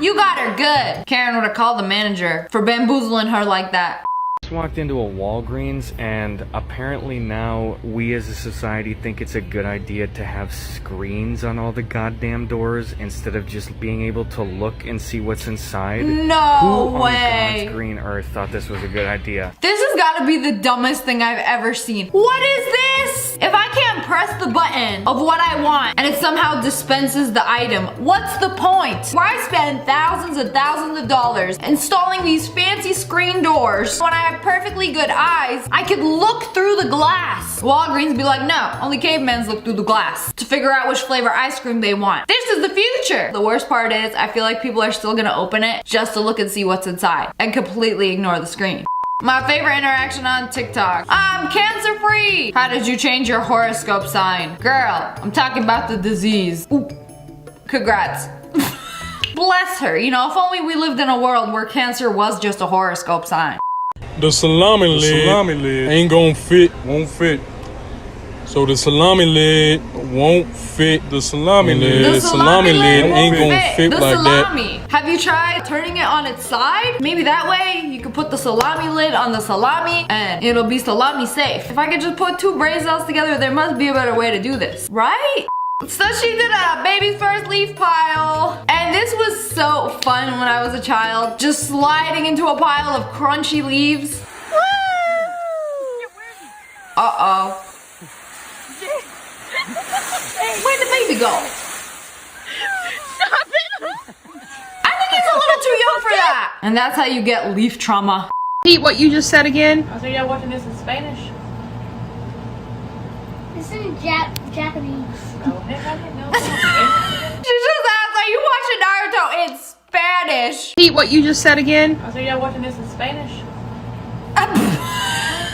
You got her good. Karen would have called the manager for bamboozling her like that. Just walked into a Walgreens, and apparently now we as a society think it's a good idea to have screens on all the goddamn doors instead of just being able to look and see what's inside. No Who way. on God's green earth thought this was a good idea? This has got to be the dumbest thing I've ever seen. What is this? If I can't press the button of what I want and it somehow dispenses the item, what's the point? Why spend thousands and thousands of dollars installing these fancy screen doors when I have perfectly good eyes? I could look through the glass. Walgreens be like, no, only cavemen look through the glass to figure out which flavor ice cream they want. This is the future. The worst part is I feel like people are still gonna open it just to look and see what's inside and completely ignore the screen. My favorite interaction on TikTok. I'm cancer free. How did you change your horoscope sign? Girl, I'm talking about the disease. Ooh, congrats. Bless her. You know, if only we lived in a world where cancer was just a horoscope sign. The salami lid ain't gonna fit, won't fit. So the salami lid won't fit. The salami lid, The salami lid ain't gonna fit the like salami. Have you tried turning it on its side? Maybe that way you could put the salami lid on the salami and it'll be salami safe. If I could just put 2 brain cells together, there must be a better way to do this, right? So she did a baby's first leaf pile. And this was so fun when I was a child. Just sliding into a pile of crunchy leaves. Uh-oh. Where'd the baby go? Stop it! I think he's a little too young for that. And that's how you get leaf trauma. Repeat what you just said again. I think y'all watching this in Spanish. This is Japanese. Oh, heck, I didn't know. She just asked, are you watching Naruto in Spanish? Repeat what you just said again. I think y'all watching this in Spanish.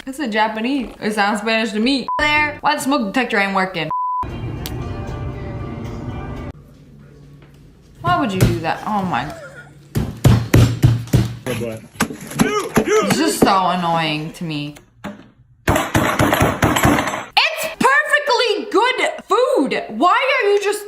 It's in Japanese. It sounds Spanish to me. There. Why the smoke detector ain't working? Why would you do that? Oh my. It's just so annoying to me. It's perfectly good food. Why are you just...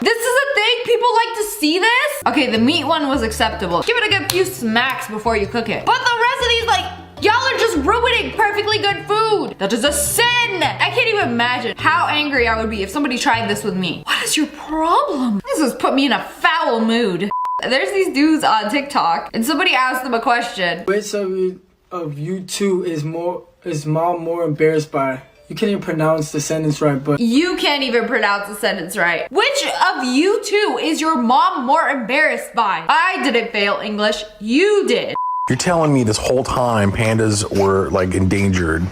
This is a thing? People like to see this? Okay, the meat one was acceptable. Give it a good few smacks before you cook it. But the rest of these, like, y'all are just ruining perfectly good food. That is a sin. I can't even imagine how angry I would be if somebody tried this with me. What is your problem? This has put me in a foul mood. There's these dudes on TikTok and somebody asked them a question. Which of you two is mom more embarrassed by? You can't even pronounce the sentence right, but... You can't even pronounce the sentence right. Which of you two is your mom more embarrassed by? I didn't fail English. You did. You're telling me this whole time pandas were like endangered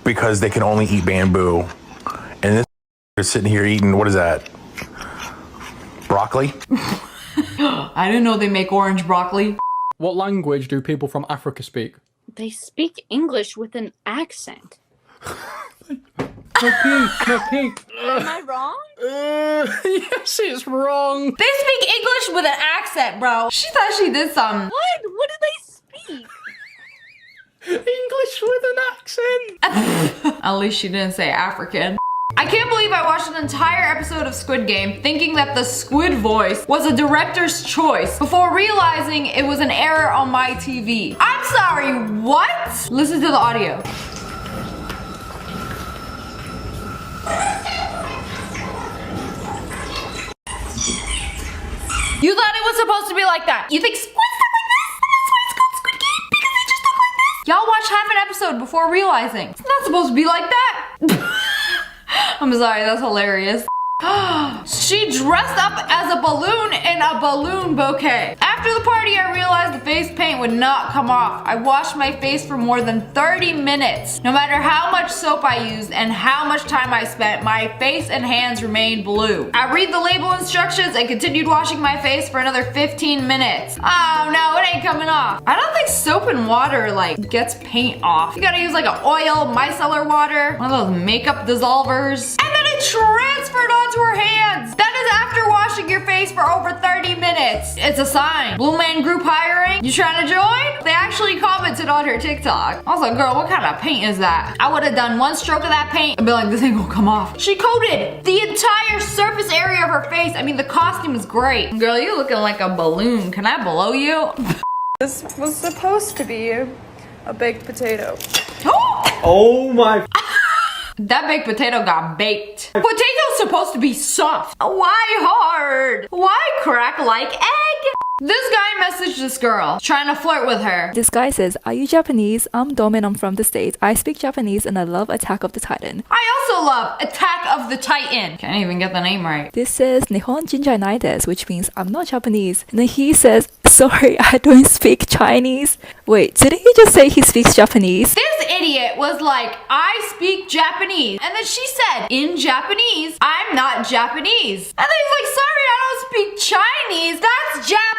because they can only eat bamboo, and this is sitting here eating, what is that? Broccoli? I didn't know they make orange broccoli. What language do people from Africa speak? They speak English with an accent. No pink. Am I wrong? Yes, it's wrong. They speak English with an accent, bro. She thought she did something. What? What do they speak? English with an accent. At least she didn't say African. I can't believe believe I watched an entire episode of Squid Game thinking that the squid voice was a director's choice before realizing it was an error on my TV. I'm sorry, what? Listen to the audio. You thought it was supposed to be like that. You think squids talk like this? And that's why it's called Squid Game, because they just talk like this? Y'all watch half an episode before realizing it's not supposed to be like that. I'm sorry, that's hilarious. She dressed up as a balloon in a balloon bouquet. After the party, I realized the face paint would not come off. I washed my face for more than 30 minutes. No matter how much soap I used and how much time I spent, my face and hands remained blue. I read the label instructions and continued washing my face for another 15 minutes. Oh no, it ain't coming off. I don't think soap and water like gets paint off. You gotta use like an oil, micellar water, one of those makeup dissolvers. And then it transferred onto her hands. That is after washing your face for over 30 minutes. It's a sign. Blue Man Group hiring? You trying to join? They actually commented on her TikTok. I was like, girl, what kind of paint is that? I would have done one stroke of that paint and be like, this ain't gonna come off. She coated the entire surface area of her face. I mean, the costume is great. Girl, you looking like a balloon. Can I blow you? This was supposed to be a baked potato. Oh my. That baked potato got baked. Potato's supposed to be soft. Why hard? Why crack like egg? This guy messaged this girl, trying to flirt with her. This guy says, are you Japanese? I'm Dom and I'm from the States. I speak Japanese and I love Attack of the Titan. I also love Attack of the Titan. Can't even get the name right. This says Nihon Jinjai nai desu, which means I'm not Japanese. And then he says, sorry, I don't speak Chinese. Wait, didn't he just say he speaks Japanese? This idiot was like, I speak Japanese. And then she said, in Japanese, I'm not Japanese. And then he's like, sorry, I don't speak Chinese. That's Japanese.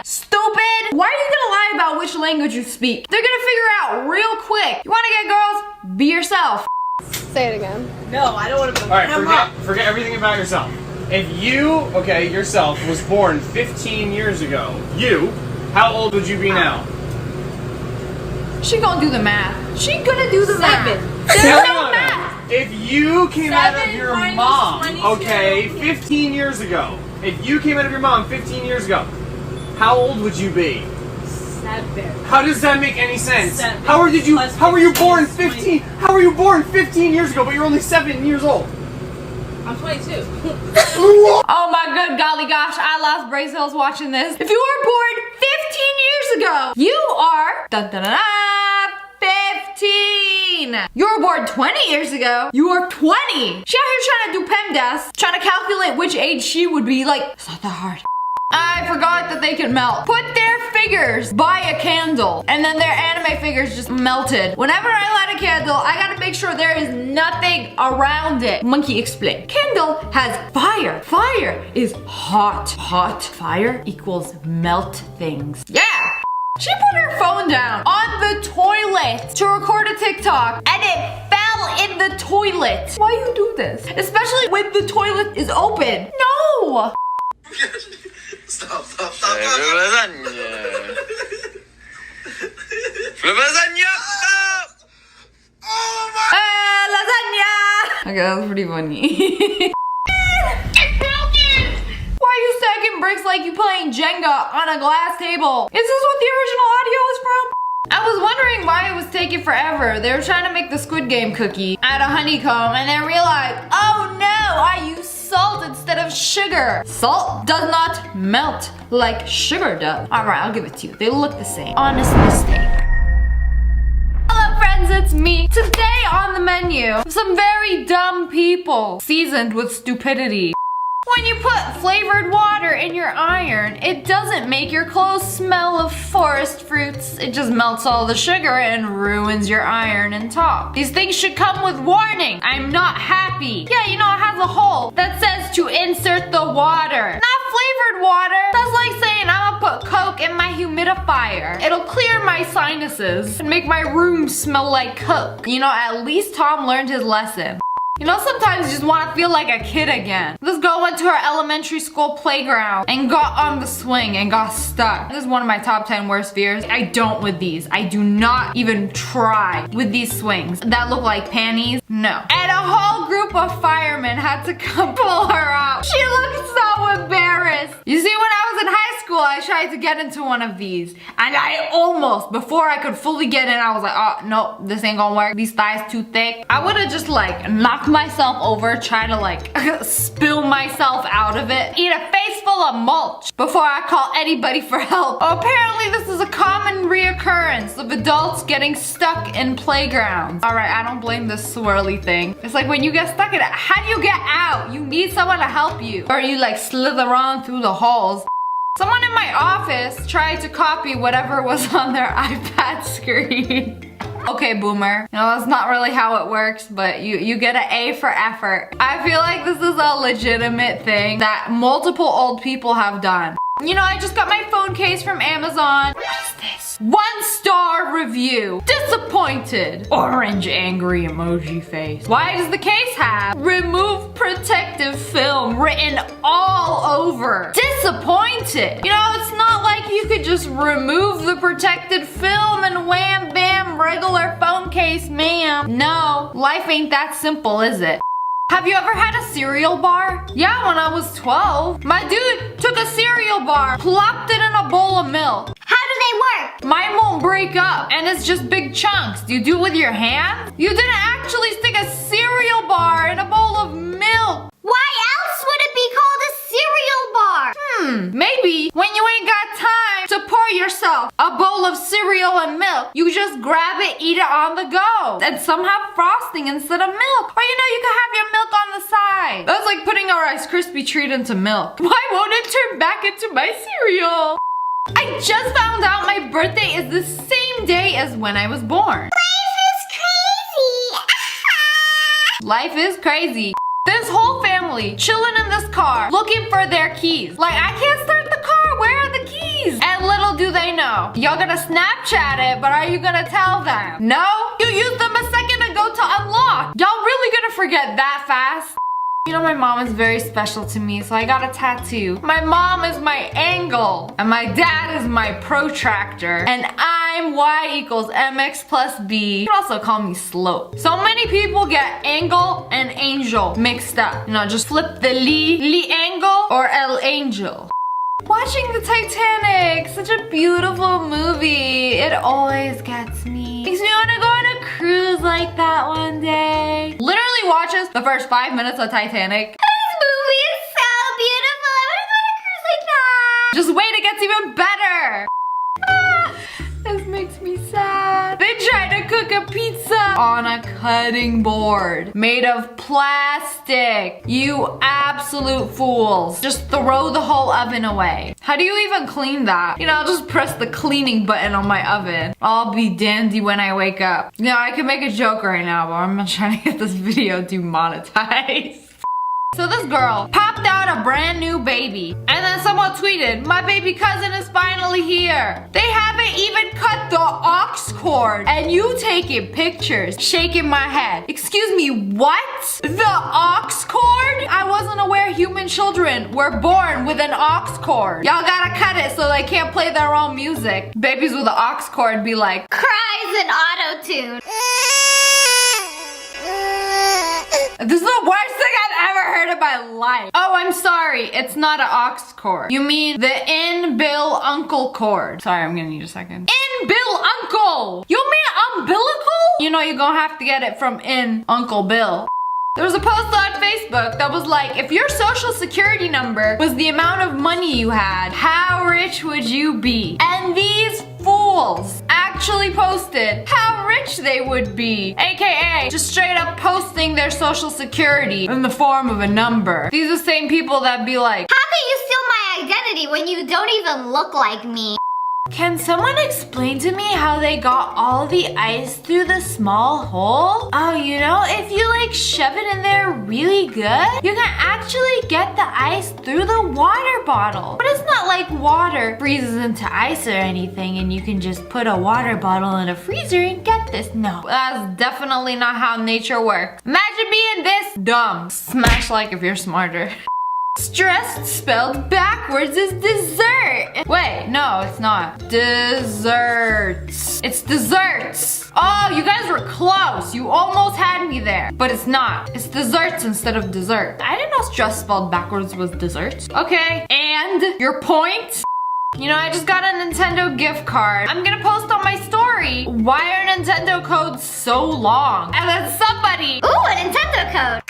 Stupid. Why are you gonna lie about which language you speak? They're gonna figure out real quick. You wanna get girls? Be yourself. Say it again. No, I don't want to. Alright, forget everything about yourself. If you, yourself, was born 15 years ago, how old would you be now? She gonna do the math. She gonna do the math. There's no math. If you came out of your mom, 15 years ago, if you came out of your mom 15 years ago, how old would you be? 7. How does that make any sense? 7 How were you born 15? 15? How were you born 15 years ago, but you're only 7 years old? I'm 22. Oh my good golly gosh, I lost brain cells watching this. If you were born 15 years ago, you are 15. You were born 20 years ago, you are 20. She out here trying to do PEMDAS, trying to calculate which age she would be. Like, it's not that hard. I forgot that they can melt. Put their figures by a candle, and then their anime figures just melted. Whenever I light a candle, I gotta make sure there is nothing around it. Monkey explain. Candle has fire. Fire is hot. Hot. Fire equals melt things. Yeah. She put her phone down on the toilet to record a TikTok, and it fell in the toilet. Why you do this? Especially when the toilet is open. No. Stop. Lasagna! Okay, that's pretty funny. Why are you stacking bricks like you playing Jenga on a glass table? Is this what the original audio is from? I was wondering why it was taking forever. They were trying to make the Squid Game cookie out of honeycomb and then realized, oh no, I used salt instead of sugar. Salt does not melt like sugar does. Alright, I'll give it to you. They look the same. Honest mistake. Hello friends, it's me. Today on the menu, some very dumb people seasoned with stupidity. When you put flavored water in your iron, it doesn't make your clothes smell of forest fruits. It just melts all the sugar and ruins your iron and top. These things should come with warning. I'm not happy. Yeah, you know, it has a hole that says to insert the water. Not flavored water. That's like saying I'm gonna put Coke in my humidifier. It'll clear my sinuses and make my room smell like Coke. You know, at least Tom learned his lesson. You know, sometimes you just want to feel like a kid again. This girl went to her elementary school playground and got on the swing and got stuck. This is one of my top 10 worst fears. I don't with these. I do not even try with these swings that look like panties. No. And a whole group of firemen had to come pull her out. She looked so embarrassed. You see, when I was in high school, I tried to get into one of these. And I almost, before I could fully get in, I was like, oh, no, this ain't gonna work. These thighs too thick. I would have just like knocked myself over, try to like spill myself out of it, eat a face full of mulch before I call anybody for help. Apparently this is a common reoccurrence of adults getting stuck in playgrounds. All right, I don't blame this swirly thing. It's like when you get stuck in it, how do you get out? You need someone to help you. Or you like slither on through the halls. Someone in my office tried to copy whatever was on their iPad screen. Okay, boomer. You know, that's not really how it works, but you get an A for effort. I feel like this is a legitimate thing that multiple old people have done. You know, I just got my phone case from Amazon. What is this? 1-star review. Disappointed. Orange angry emoji face. Why does the case have remove protective film written all over? Disappointed. You know, it's not like you could just remove the protected film and wham bam regular phone case, ma'am. No, life ain't that simple, is it? Have you ever had a cereal bar? Yeah, when I was 12. My dude took a cereal bar, plopped it in a bowl of milk. How do they work? Mine won't break up, and it's just big chunks. Do you do it with your hands? You didn't actually stick a cereal bar in a bowl of milk. Why else would it be called a cereal bar? Maybe when you ain't got time to pour yourself a bowl of cereal and milk, you just grab it, eat it on the go. And some have frosting instead of milk. Or you know, you can have your milk on the side. That's like putting a Rice Krispie treat into milk. Why won't it turn back into my cereal? I just found out my birthday is the same day as when I was born. Life is crazy. Life is crazy. This whole family chilling in this car looking for their keys. Like, I can't start the car, where are the keys? And little do they know, y'all gonna Snapchat it, but are you gonna tell them? No? You used them a second ago to unlock. Y'all really gonna forget that fast? You know, my mom is very special to me, so I got a tattoo. My mom is my angle, and my dad is my protractor, and I'm y equals mx plus b. You can also call me slope. So many people get angle and angel mixed up. You know, just flip the li angle or el angel. Watching the Titanic, such a beautiful movie. It always gets me. Makes me want to go on a cruise like that one day. Literally watches the first 5 minutes of Titanic. This movie is so beautiful. I want to go on a cruise like that. Just wait, it gets even better. This makes me sad. They tried to cook a pizza on a cutting board made of plastic. You absolute fools. Just throw the whole oven away. How do you even clean that? You know, I'll just press the cleaning button on my oven. I'll be dandy when I wake up. You know, I could make a joke right now, but I'm not trying to get this video demonetized. So this girl popped out a brand new baby, and then someone tweeted, my baby cousin is finally here. They haven't even cut the aux cord, and you taking pictures, shaking my head. Excuse me, what? The aux cord? I wasn't aware human children were born with an aux cord. Y'all gotta cut it so they can't play their own music. Babies with an aux cord be like, Cries and auto-tune. this is the worst thing I've ever heard in my life. Oh, I'm sorry. It's not an aux cord. You mean the in-bill uncle cord. Sorry, I'm gonna need a second. In-bill uncle! You mean umbilical? You know you're gonna have to get it from in Uncle Bill. There was a post on Facebook that was like, if your social security number was the amount of money you had, how rich would you be? And these fools actually posted how rich they would be, aka just straight up posting their social security in the form of a number. These are the same people that be like, how can you steal my identity when you don't even look like me? Can someone explain to me how they got all the ice through the small hole? Oh, you know, if you like shove it in there really good, you can actually get the ice through the water bottle. But it's not like water freezes into ice or anything and you can just put a water bottle in a freezer and get this. No, that's definitely not how nature works. Imagine being this dumb. Smash like if you're smarter. Stressed spelled backwards is dessert. Wait, no, it's not. Desserts. It's desserts. Oh, you guys were close. You almost had me there. But it's not. It's desserts instead of dessert. I didn't know stress spelled backwards was desserts. Okay, and your point? You know, I just got a Nintendo gift card. I'm gonna post on my story. Why are Nintendo codes so long? And then somebody... Ooh, a Nintendo code.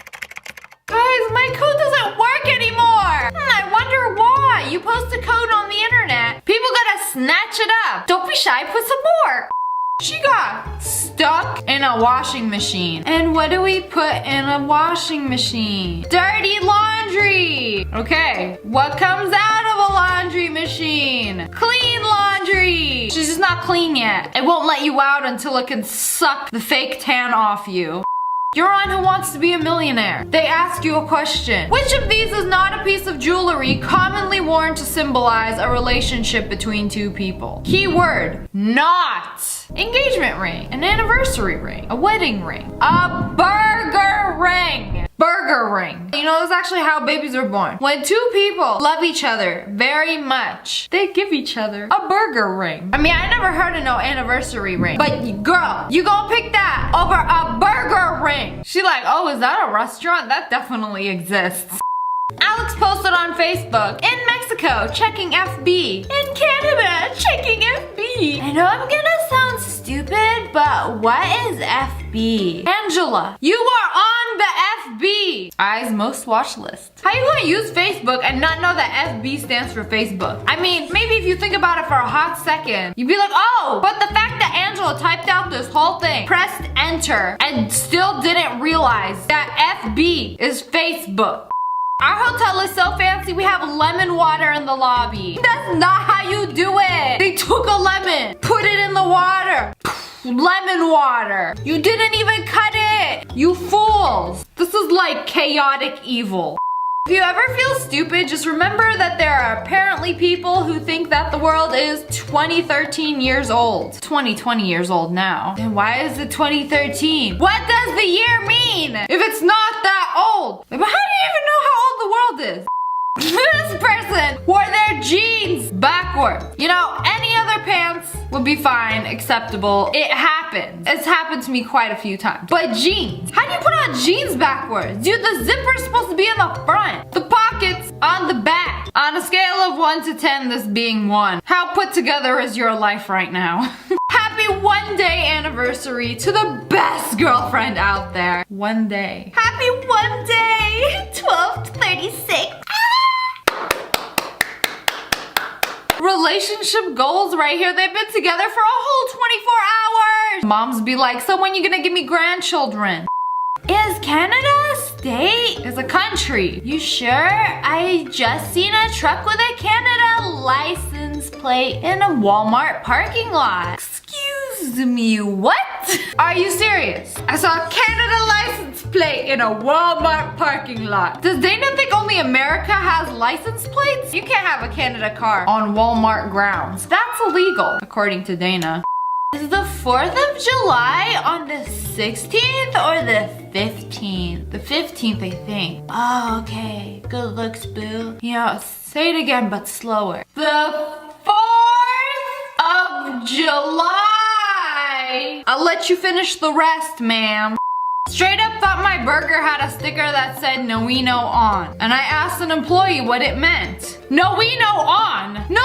Guys, my code doesn't work anymore. I wonder why. You post a code on the internet. People gotta snatch it up. Don't be shy, put some more. She got stuck in a washing machine. And what do we put in a washing machine? Dirty laundry. Okay, what comes out of a laundry machine? Clean laundry. She's just not clean yet. It won't let you out until it can suck the fake tan off you. You're on Who Wants to Be a Millionaire. They ask you a question. Which of these is not a piece of jewelry commonly worn to symbolize a relationship between two people? Keyword, not. Engagement ring, an anniversary ring, a wedding ring, a burger ring. Burger ring. You know, that's actually how babies are born. When two people love each other very much, they give each other a burger ring. I mean, I never heard of no anniversary ring. But girl, you gonna pick that over a burger ring. She like, oh, is that a restaurant? That definitely exists. Alex posted on Facebook, in Mexico, checking FB. In Canada, checking FB. I know I'm gonna sound stupid, but what is FB? Angela, you are on the FB. I's most watched list. How you gonna use Facebook and not know that FB stands for Facebook? I mean, maybe if you think about it for a hot second, you'd be like, oh, but the fact that Angela typed out this whole thing, pressed enter, and still didn't realize that FB is Facebook. Our hotel is so fancy, we have lemon water in the lobby. That's not how you do it. They took a lemon, put it in the water. Lemon water. You didn't even cut it. You fools. This is like chaotic evil. If you ever feel stupid, just remember that there are apparently people who think that the world is 2013 years old. 2020 years old now. And why is it 2013? What does the year mean if it's not that old? But how do you even know how old the world is? This person wore their jeans backward. You know, any other pants would be fine, acceptable. It happens. It's happened to me quite a few times. But jeans, how do you put on jeans backwards? Dude, the zipper's supposed to be in the front. The pockets on the back. On a scale of 1 to 10, this being 1. How put together is your life right now? Happy 1 day anniversary to the best girlfriend out there. 1 day. Happy 1 day, 12:36. Relationship goals right here. They've been together for a whole 24 hours. Moms be like, so when you gonna give me grandchildren? Is Canada a state? It's a country. You sure? I just seen a truck with a Canada license plate in a Walmart parking lot. Excuse me, what? Are you serious? I saw a Canada license plate in a Walmart parking lot. Does Dana think only America has license plates? You can't have a Canada car on Walmart grounds. That's illegal, according to Dana. Is the 4th of July on the 16th or the 15th? The 15th, I think. Oh, okay. Good looks, boo. You know, say it again, but slower. The 4th of July. I'll let you finish the rest, ma'am. Straight up thought my burger had a sticker that said Noino on. And I asked an employee what it meant. Noino on? No,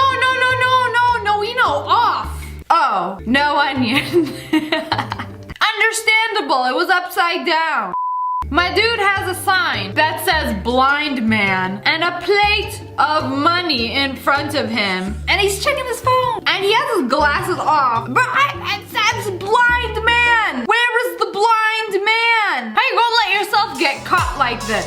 Noino off. Oh, no onion. Understandable, it was upside down. My dude has a sign that says blind man and a plate of money in front of him. And he's checking his phone. And he has his glasses off. But it says blind man. Where is the blind man? How you gonna let yourself get caught like this?